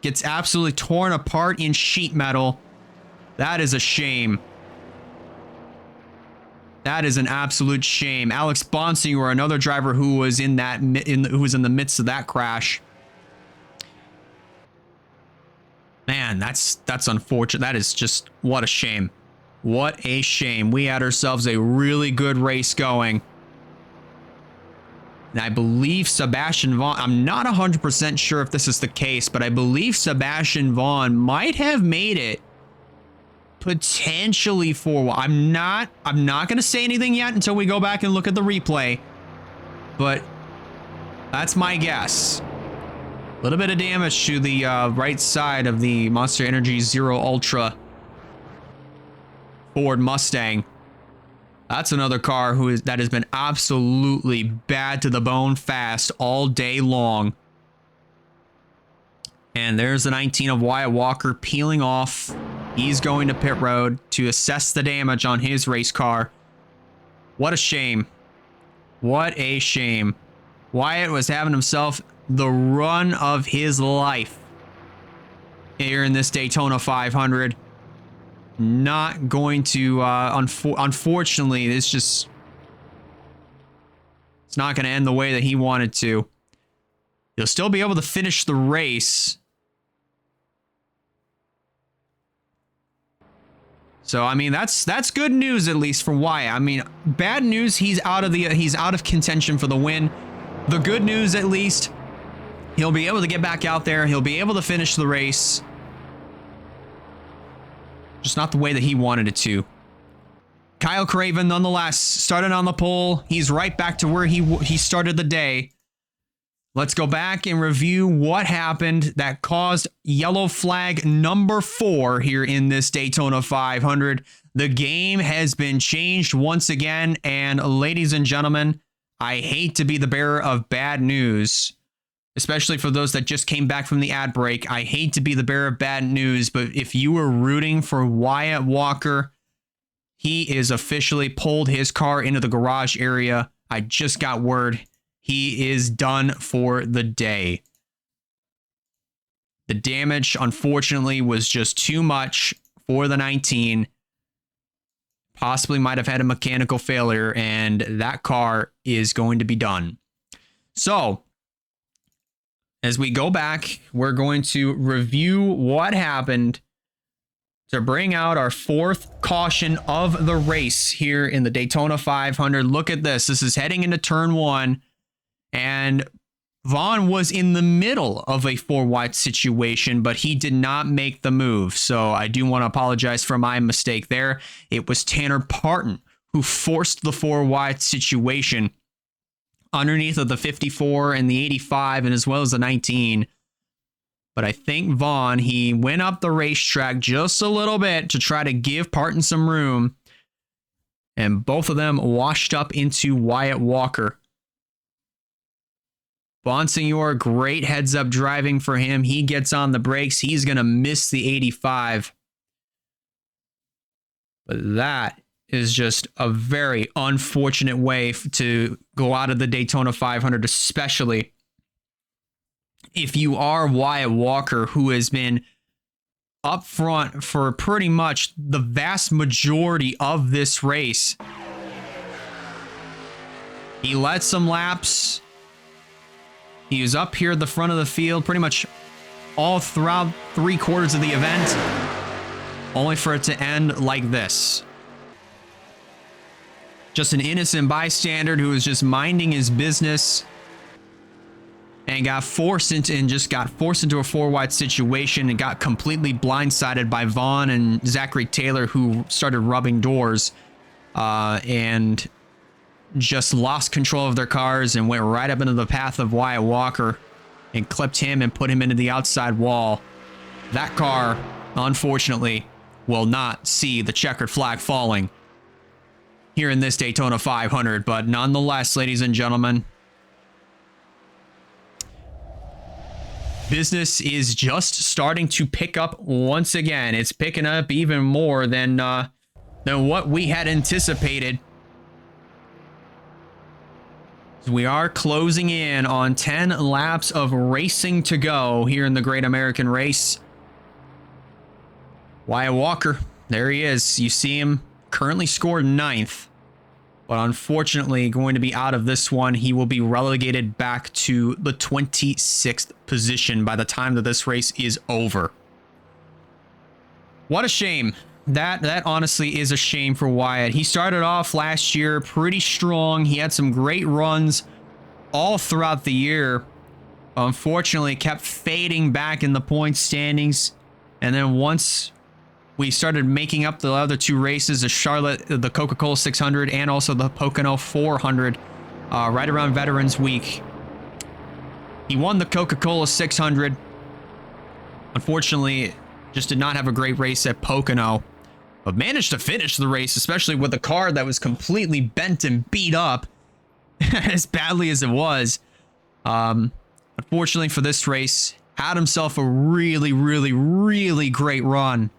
gets absolutely torn apart in sheet metal. That is a shame. That is an absolute shame. Alex Bonsignor, another driver who was in the midst of that crash. Man, that's unfortunate. That is just, what a shame. What a shame. We had ourselves a really good race going. And I believe Sebastian Vaughn, I'm not 100% sure if this is the case, but I believe Sebastian Vaughn might have made it potentially for, I'm not going to say anything yet until we go back and look at the replay, but that's my guess. A little bit of damage to the right side of the Monster Energy Zero Ultra Ford Mustang. That's another car that has been absolutely bad to the bone fast all day long. And there's the 19 of Wyatt Walker peeling off. He's going to pit road to assess the damage on his race car. What a shame. What a shame. Wyatt was having himself the run of his life here in this Daytona 500. Not going to, unfortunately, it's not going to end the way that he wanted to. He'll still be able to finish the race. So, I mean, that's good news, at least for Wyatt. I mean, bad news, he's out of contention for the win. The good news, at least, he'll be able to get back out there. He'll be able to finish the race. Just not the way that he wanted it to. Kyle Craven, nonetheless, started on the pole. He's right back to where he started the day. Let's go back and review what happened that caused yellow flag number 4 here in this Daytona 500. The game has been changed once again, and ladies and gentlemen, I hate to be the bearer of bad news, especially for those that just came back from the ad break. I hate to be the bearer of bad news, but if you were rooting for Wyatt Walker, he is officially pulled his car into the garage area. I just got word. He is done for the day. The damage, unfortunately, was just too much for the 19. Possibly might have had a mechanical failure, and that car is going to be done. So, as we go back, we're going to review what happened to bring out our 4th caution of the race here in the Daytona 500. Look at this. This is heading into turn 1, and Vaughn was in the middle of a 4-wide situation, but he did not make the move. So I do want to apologize for my mistake there. It was Tanner Parton who forced the 4-wide situation underneath of the 54 and the 85, and as well as the 19. But I think Vaughn, he went up the racetrack just a little bit to try to give Parton some room, and both of them washed up into Wyatt Walker. Bonsignor, great heads-up driving for him. He gets on the brakes. He's going to miss the 85. But that is just a very unfortunate way to go out of the Daytona 500, especially if you are Wyatt Walker, who has been up front for pretty much the vast majority of this race. He led some laps. He was up here at the front of the field pretty much all throughout 3/4 of the event, only for it to end like this. Just an innocent bystander who was just minding his business and got forced into a 4-wide situation and got completely blindsided by Vaughn and Zachary Taylor, who started rubbing doors and just lost control of their cars and went right up into the path of Wyatt Walker and clipped him and put him into the outside wall. That car, unfortunately, will not see the checkered flag falling here in this Daytona 500, but nonetheless, ladies and gentlemen, business is just starting to pick up once again. It's picking up even more than what we had anticipated. We are closing in on 10 laps of racing to go here in the Great American Race. Wyatt Walker, there he is. You see him currently scored 9th. But unfortunately, going to be out of this one. He will be relegated back to the 26th position by the time that this race is over. What a shame. That honestly is a shame for Wyatt. He started off last year pretty strong. He had some great runs all throughout the year. Unfortunately, kept fading back in the points standings. And then once we started making up the other two races, the Charlotte, the Coca-Cola 600, and also the Pocono 400, right around Veterans Week. He won the Coca-Cola 600. Unfortunately, just did not have a great race at Pocono, but managed to finish the race, especially with a car that was completely bent and beat up as badly as it was. Unfortunately for this race, had himself a really, really, really great run.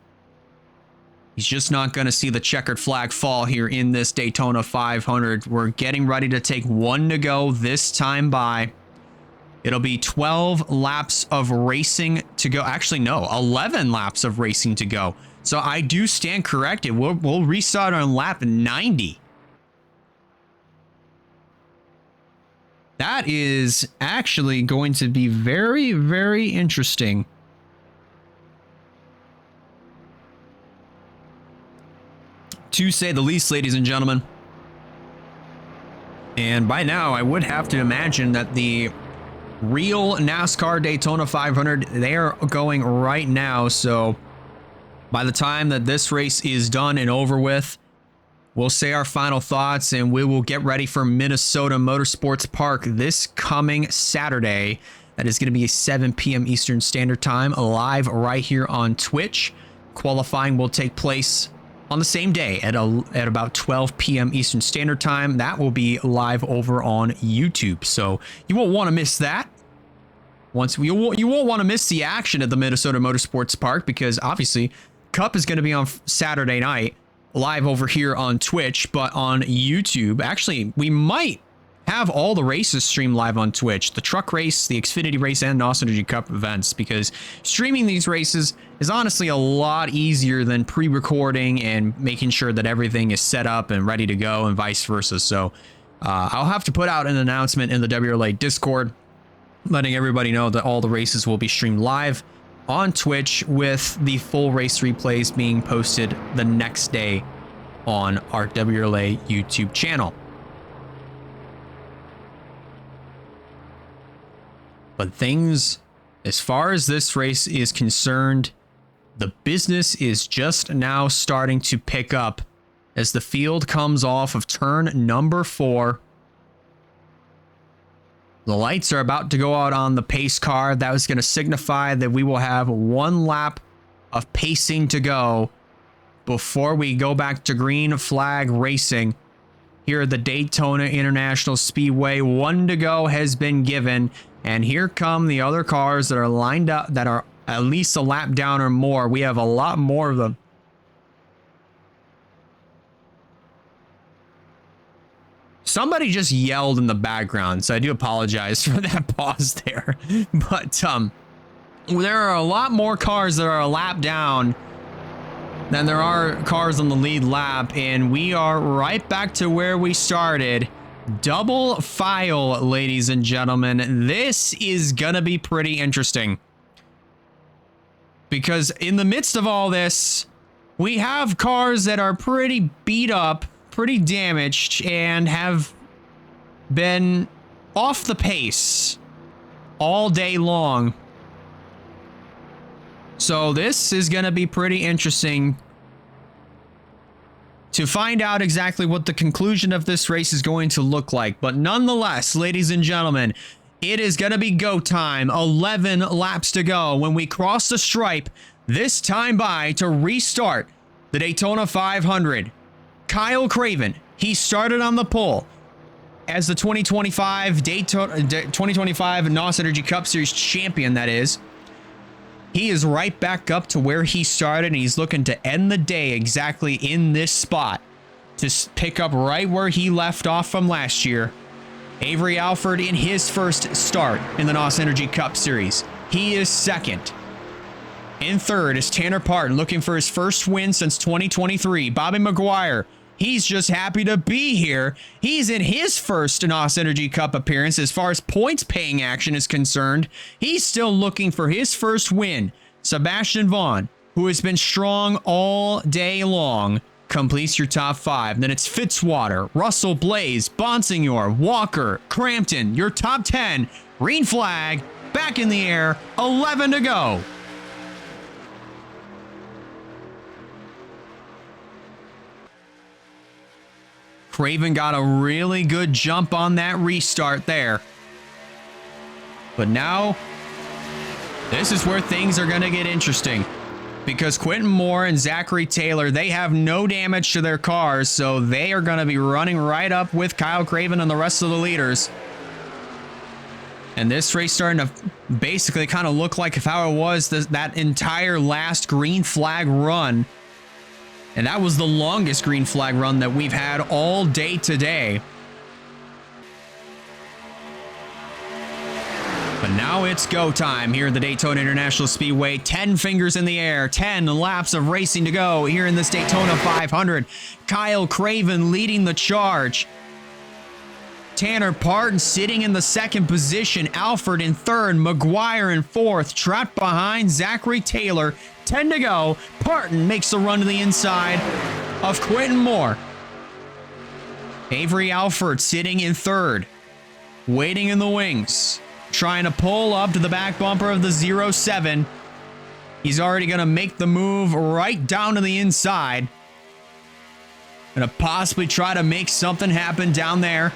He's just not going to see the checkered flag fall here in this Daytona 500. We're getting ready to take one to go this time by. It'll be 12 laps of racing to go. Actually, no, 11 laps of racing to go. So I do stand corrected. We'll restart on lap 90. That is actually going to be very, very interesting. To say the least, ladies and gentlemen. And by now, I would have to imagine that the real NASCAR Daytona 500, they are going right now. So by the time that this race is done and over with, we'll say our final thoughts and we will get ready for Minnesota Motorsports Park this coming Saturday. That is going to be 7 p.m. Eastern Standard Time, live right here on Twitch. Qualifying will take place on the same day at about 12 p.m. Eastern Standard Time. That will be live over on YouTube, so you won't want to miss that. You won't want to miss the action at the Minnesota Motorsports Park, because obviously Cup is going to be on Saturday night live over here on Twitch, but on YouTube. Actually, we might have all the races streamed live on Twitch, the truck race, the Xfinity race, and NOS Energy Cup events, because streaming these races is honestly a lot easier than pre-recording and making sure that everything is set up and ready to go, and vice versa. So I'll have to put out an announcement in the WRLA Discord letting everybody know that all the races will be streamed live on Twitch, with the full race replays being posted the next day on our WRLA YouTube channel. But things, as far as this race is concerned, the business is just now starting to pick up as the field comes off of turn number 4. The lights are about to go out on the pace car. That was going to signify that we will have 1 lap of pacing to go before we go back to green flag racing here at the Daytona International Speedway. 1 to go has been given. And here come the other cars that are lined up that are at least a lap down or more. We have a lot more of them. Somebody just yelled in the background, so I do apologize for that pause there. But there are a lot more cars that are a lap down than there are cars on the lead lap, and we are right back to where we started. Double file, ladies and gentlemen. This is gonna be pretty interesting, because in the midst of all this, we have cars that are pretty beat up, pretty damaged, and have been off the pace all day long. So this is gonna be pretty interesting to find out exactly what the conclusion of this race is going to look like. But nonetheless, ladies and gentlemen, it is going to be go time. 11 laps to go when we cross the stripe this time by to restart the Daytona 500. Kyle Craven, he started on the pole as the 2025 NOS Energy Cup Series champion, that is. He is right back up to where he started, and he's looking to end the day exactly in this spot to pick up right where he left off from last year. Avery Alford in his first start in the NOS Energy Cup Series. He is second. In third is Tanner Parton, looking for his first win since 2023. Bobby McGuire He's just happy to be here. He's in his first NOS Energy Cup appearance as far as points paying action is concerned. He's still looking for his first win. Sebastian Vaughn, who has been strong all day long, completes your top 5. Then it's Fitzwater, Russell Blaze, Bonsignor, Walker, Crampton, your top 10. Green flag, back in the air, 11 to go. Craven got a really good jump on that restart there. But now, this is where things are going to get interesting. Because Quentin Moore and Zachary Taylor, they have no damage to their cars, so they are going to be running right up with Kyle Craven and the rest of the leaders. And this race starting to basically kind of look like how it was that entire last green flag run. And that was the longest green flag run that we've had all day today. But now it's go time here at the Daytona International Speedway. 10 fingers in the air, 10 laps of racing to go here in this Daytona 500. Kyle Craven leading the charge. Tanner Parton sitting in the second position. Alford in third. McGuire in fourth. Trot behind Zachary Taylor. 10 to go. Parton makes the run to the inside of Quentin Moore. Avery Alford sitting in third. Waiting in the wings. Trying to pull up to the back bumper of the 07. He's already going to make the move right down to the inside. Going to possibly try to make something happen down there.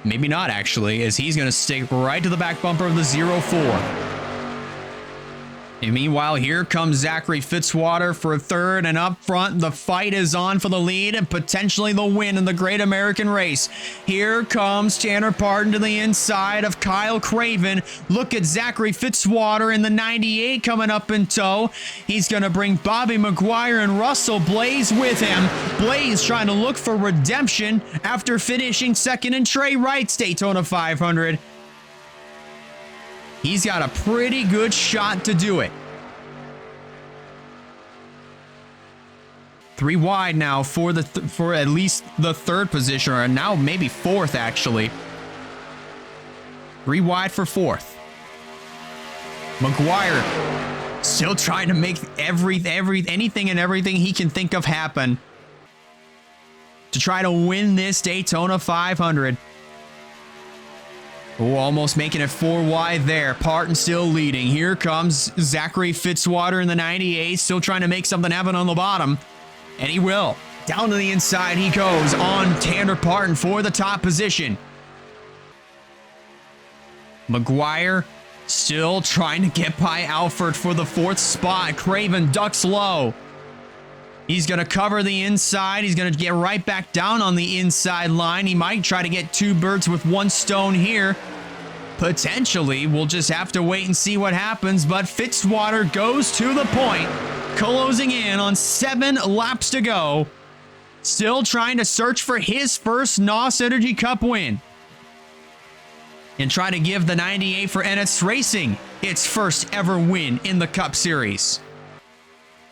Maybe not, actually, as he's going to stick right to the back bumper of the 04. And meanwhile, here comes Zachary Fitzwater for third, and up front, the fight is on for the lead and potentially the win in the Great American Race. Here comes Tanner Parton to the inside of Kyle Craven. Look at Zachary Fitzwater in the 98 coming up in tow. He's going to bring Bobby McGuire and Russell Blaze with him. Blaze trying to look for redemption after finishing second in Trey Wright's Daytona 500. He's got a pretty good shot to do it. 3 wide now for at least the third position, or now maybe fourth actually. 3 wide for fourth. McGuire still trying to make anything and everything he can think of happen to try to win this Daytona 500. Oh, almost making it 4 wide there. Parton still leading. Here comes Zachary Fitzwater in the 98, still trying to make something happen on the bottom. And he will. Down to the inside he goes on Tanner Parton for the top position. McGuire still trying to get by Alford for the 4th spot. Craven ducks low. He's going to cover the inside. He's going to get right back down on the inside line. He might try to get 2 birds with 1 stone here. Potentially, we'll just have to wait and see what happens. But Fitzwater goes to the point, closing in on 7 laps to go. Still trying to search for his first NOS Energy Cup win. And try to give the 98 for NS Racing its first ever win in the Cup Series.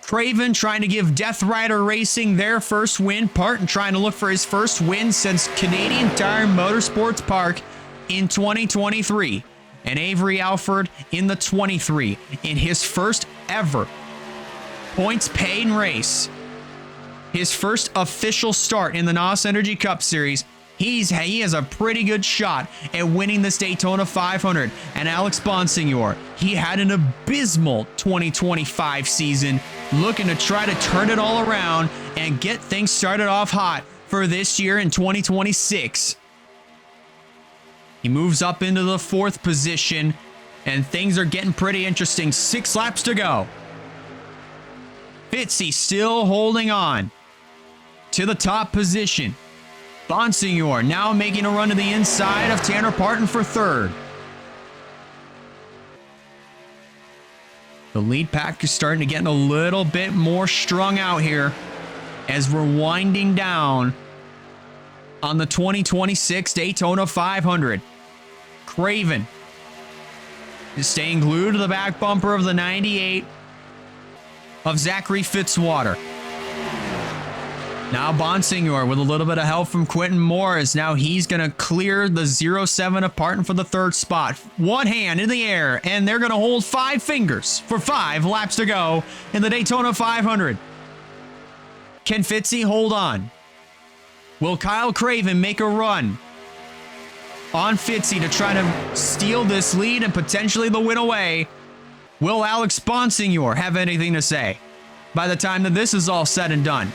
Craven trying to give Death Rider Racing their first win. Parton trying to look for his first win since Canadian Tire Motorsports Park in 2023. And Avery Alford in the 23 in his first ever points paid race. His first official start in the NOS Energy Cup Series. He has a pretty good shot at winning this Daytona 500. And Alex Bonsignor, he had an abysmal 2025 season, looking to try to turn it all around and get things started off hot for this year in 2026. He moves up into the 4th position, and things are getting pretty interesting. 6 laps to go. Fitzy still holding on to the top position. Bonsignor now making a run to the inside of Tanner Parton for 3rd. The lead pack is starting to get a little bit more strung out here as we're winding down on the 2026 Daytona 500. Craven is staying glued to the back bumper of the 98 of Zachary Fitzwater. Now Bonsignor with a little bit of help from Quentin Morris. Now he's going to clear the 0-7 apart for the third spot. One hand in the air, and they're going to hold 5 fingers for 5 laps to go in the Daytona 500. Can Fitzy hold on? Will Kyle Craven make a run on Fitzy to try to steal this lead and potentially the win away? Will Alex Bonsignor have anything to say by the time that this is all said and done?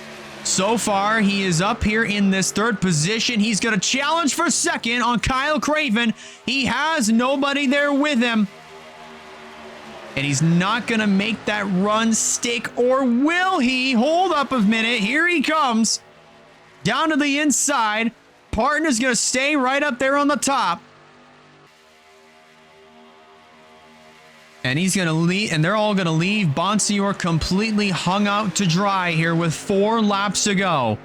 So far, he is up here in this third position. He's going to challenge for second on Kyle Craven. He has nobody there with him. And he's not going to make that run stick, or will he? Hold up a minute. Here he comes. Down to the inside. Parton is going to stay right up there on the top. And he's going to leave, and they're all going to leave Bonsignor completely hung out to dry here with 4 laps to go.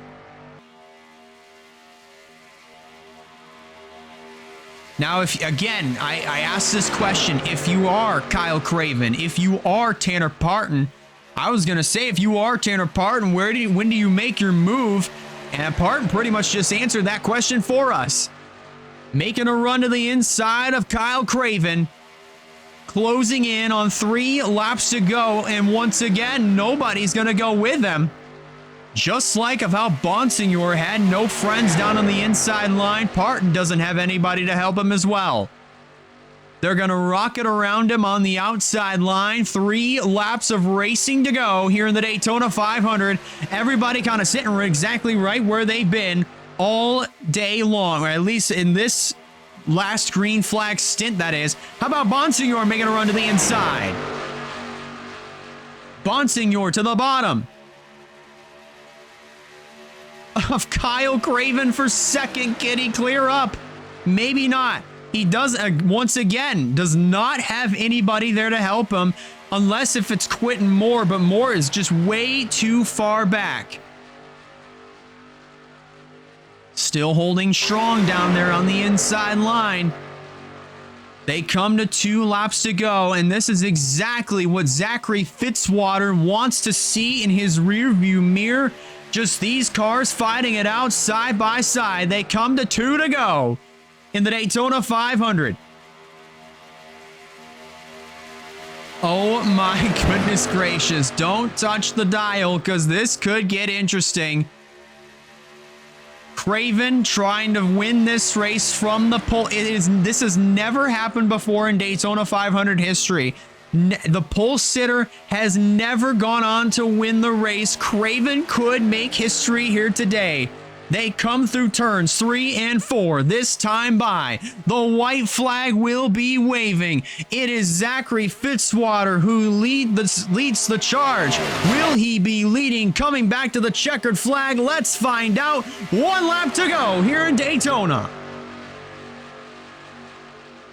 Now, if again, I asked this question, if you are Kyle Craven, if you are Tanner Parton, I was going to say, if you are Tanner Parton, when do you make your move? And Parton pretty much just answered that question for us. Making a run to the inside of Kyle Craven. Closing in on 3 laps to go, and once again, nobody's going to go with them. Just like of how Bonsignor had no friends down on the inside line, Parton doesn't have anybody to help him as well. They're going to rocket around him on the outside line. 3 laps of racing to go here in the Daytona 500. Everybody kind of sitting exactly right where they've been all day long, or at least in this last green flag stint, that is. How about Bonsignor making a run to the inside? Bonsignor to the bottom of Kyle Craven for second. Can he clear up? Maybe not. He does, once again, does not have anybody there to help him, unless if it's Quentin Moore, but Moore is just way too far back. Still holding strong down there on the inside line. They come to 2 laps to go, and this is exactly what Zachary Fitzwater wants to see in his rearview mirror. Just these cars fighting it out side by side. They come to 2 to go in the Daytona 500. Oh my goodness gracious. Don't touch the dial, because this could get interesting. Craven trying to win this race from the pole. This has never happened before in Daytona 500 history. The pole sitter has never gone on to win the race. Craven could make history here today. They come through turns 3 and 4, this time by. The white flag will be waving. It is Zachary Fitzwater who leads the charge. Will he be leading, coming back to the checkered flag? Let's find out. 1 lap to go here in Daytona.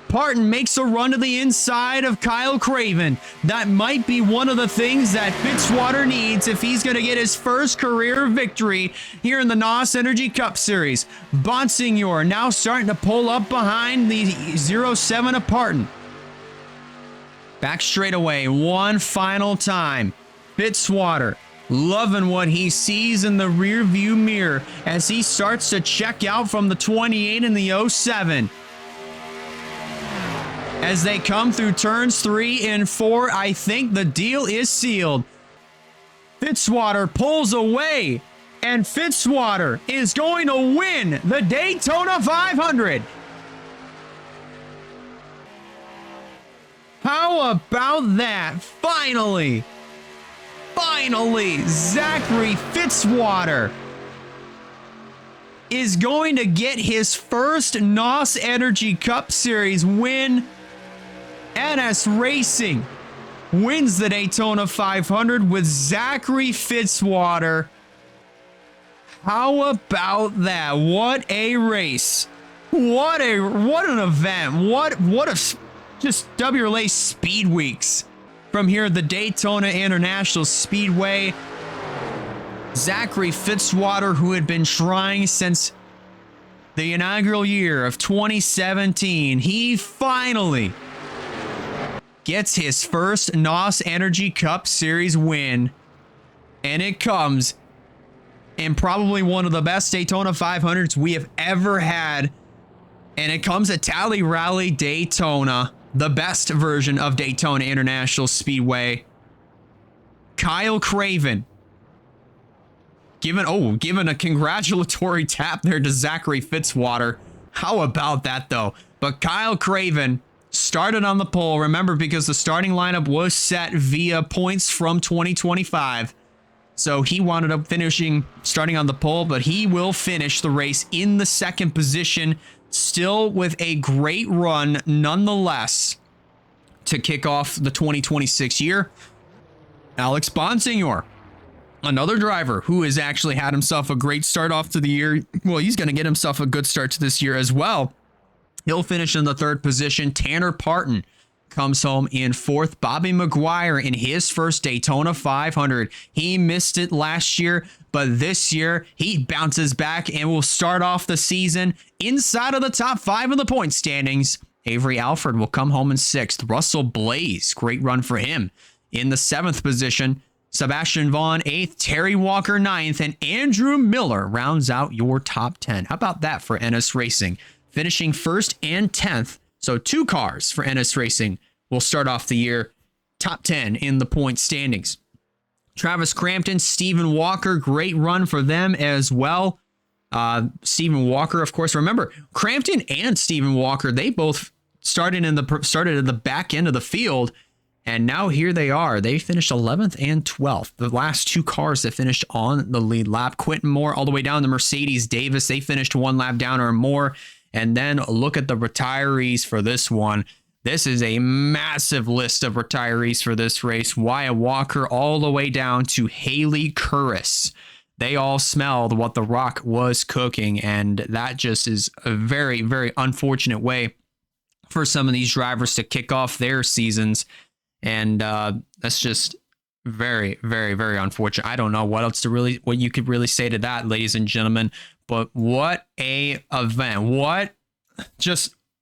Parton makes a run to the inside of Kyle Craven. That might be one of the things that Fitzwater needs if he's going to get his first career victory here in the NOS Energy Cup Series. Bonsignor now starting to pull up behind the 0-7 of Parton. Back straight away one final time. Fitzwater loving what he sees in the rear view mirror as he starts to check out from the 28 and the 07. As they come through turns 3 and 4, I think the deal is sealed. Fitzwater pulls away, and Fitzwater is going to win the Daytona 500. How about that? Finally, Zachary Fitzwater is going to get his first NOS Energy Cup Series win. NS Racing wins the Daytona 500 with Zachary Fitzwater. How about that? What a race. What an event. What a just WRLA Speed Weeks from here at the Daytona International Speedway. Zachary Fitzwater, who had been trying since the inaugural year of 2017, he finally gets his first NOS Energy Cup Series win, and it comes and probably one of the best Daytona 500s we have ever had. And it comes at Tally Rally Daytona, the best version of Daytona International Speedway. Kyle Craven given a congratulatory tap there to Zachary Fitzwater. How about that, though? But Kyle Craven started on the pole. Remember, because the starting lineup was set via points from 2025. So he wound up starting on the pole, but he will finish the race in the second position, still with a great run nonetheless to kick off the 2026 year. Alex Bonsignor, another driver who has actually had himself a great start off to the year. Well, he's going to get himself a good start to this year as well. He'll finish in the third position. Tanner Parton comes home in fourth. Bobby McGuire in his first Daytona 500. He missed it last year, but this year he bounces back and will start off the season inside of the top 5 of the point standings. Avery Alford will come home in sixth. Russell Blaze, great run for him, in the seventh position. Sebastian Vaughn 8th, Terry Walker 9th, and Andrew Miller rounds out your top 10. How about that for NS Racing? Finishing 1st and 10th. So 2 cars for NS Racing will start off the year top 10 in the point standings. Travis Crampton, Stephen Walker, great run for them as well. Stephen Walker, of course, remember, Crampton and Stephen Walker, they both started at the back end of the field. And now here they are. They finished 11th and 12th. The last 2 cars that finished on the lead lap. Quentin Moore all the way down to Mercedes Davis. They finished 1 lap down or more. And then look at the retirees for this one. This is a massive list of retirees for this race. Wyatt Walker all the way down to Haley Curris. They all smelled what The Rock was cooking. And that just is a very, very unfortunate way for some of these drivers to kick off their seasons. And that's just very, very, very unfortunate. I don't know what you could really say to that, ladies and gentlemen. But what a event! What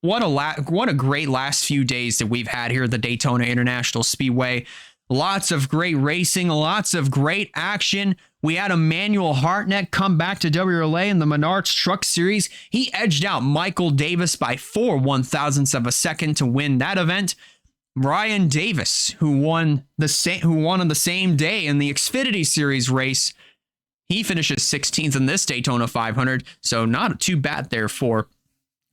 a great last few days that we've had here at the Daytona International Speedway. Lots of great racing, lots of great action. We had Emmanuel Hartnett come back to WRLA in the Menards Truck Series. He edged out Michael Davis by 4 1/1000ths of a second to win that event. Ryan Davis, who won on the same day in the Xfinity Series race, he finishes 16th in this Daytona 500, so not too bad there for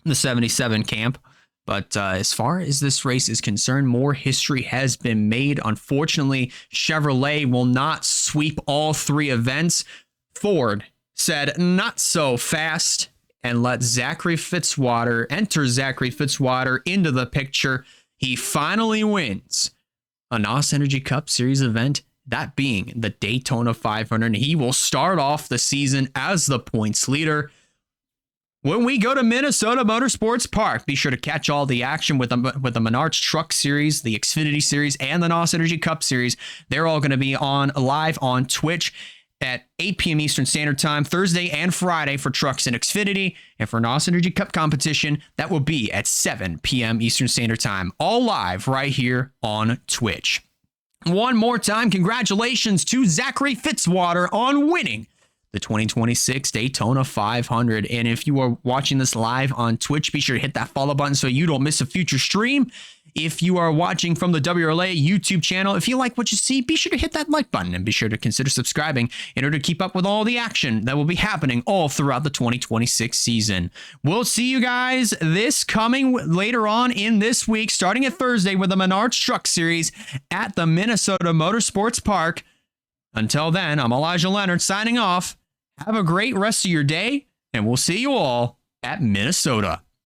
the 77 camp. But as far as this race is concerned, more history has been made. Unfortunately, Chevrolet will not sweep all 3 events. Ford said not so fast and let Zachary Fitzwater into the picture. He finally wins a NOS Energy Cup Series event, that being the Daytona 500. He will start off the season as the points leader. When we go to Minnesota Motorsports Park, be sure to catch all the action with the Menards Truck Series, the Xfinity Series, and the NOS Energy Cup Series. They're all going to be live on Twitch at 8 p.m. Eastern Standard Time, Thursday and Friday for Trucks and Xfinity. And for NOS Energy Cup competition, that will be at 7 p.m. Eastern Standard Time. All live right here on Twitch. One more time, congratulations to Zachary Fitzwater on winning the 2026 Daytona 500. And if you are watching this live on Twitch, be sure to hit that follow button so you don't miss a future stream. If you are watching from the WRLA YouTube channel, if you like what you see, be sure to hit that like button and be sure to consider subscribing in order to keep up with all the action that will be happening all throughout the 2026 season. We'll see you guys later on in this week, starting at Thursday with the Menards Truck Series at the Minnesota Motorsports Park. Until then, I'm Elijah Leonard signing off. Have a great rest of your day, and we'll see you all at Minnesota.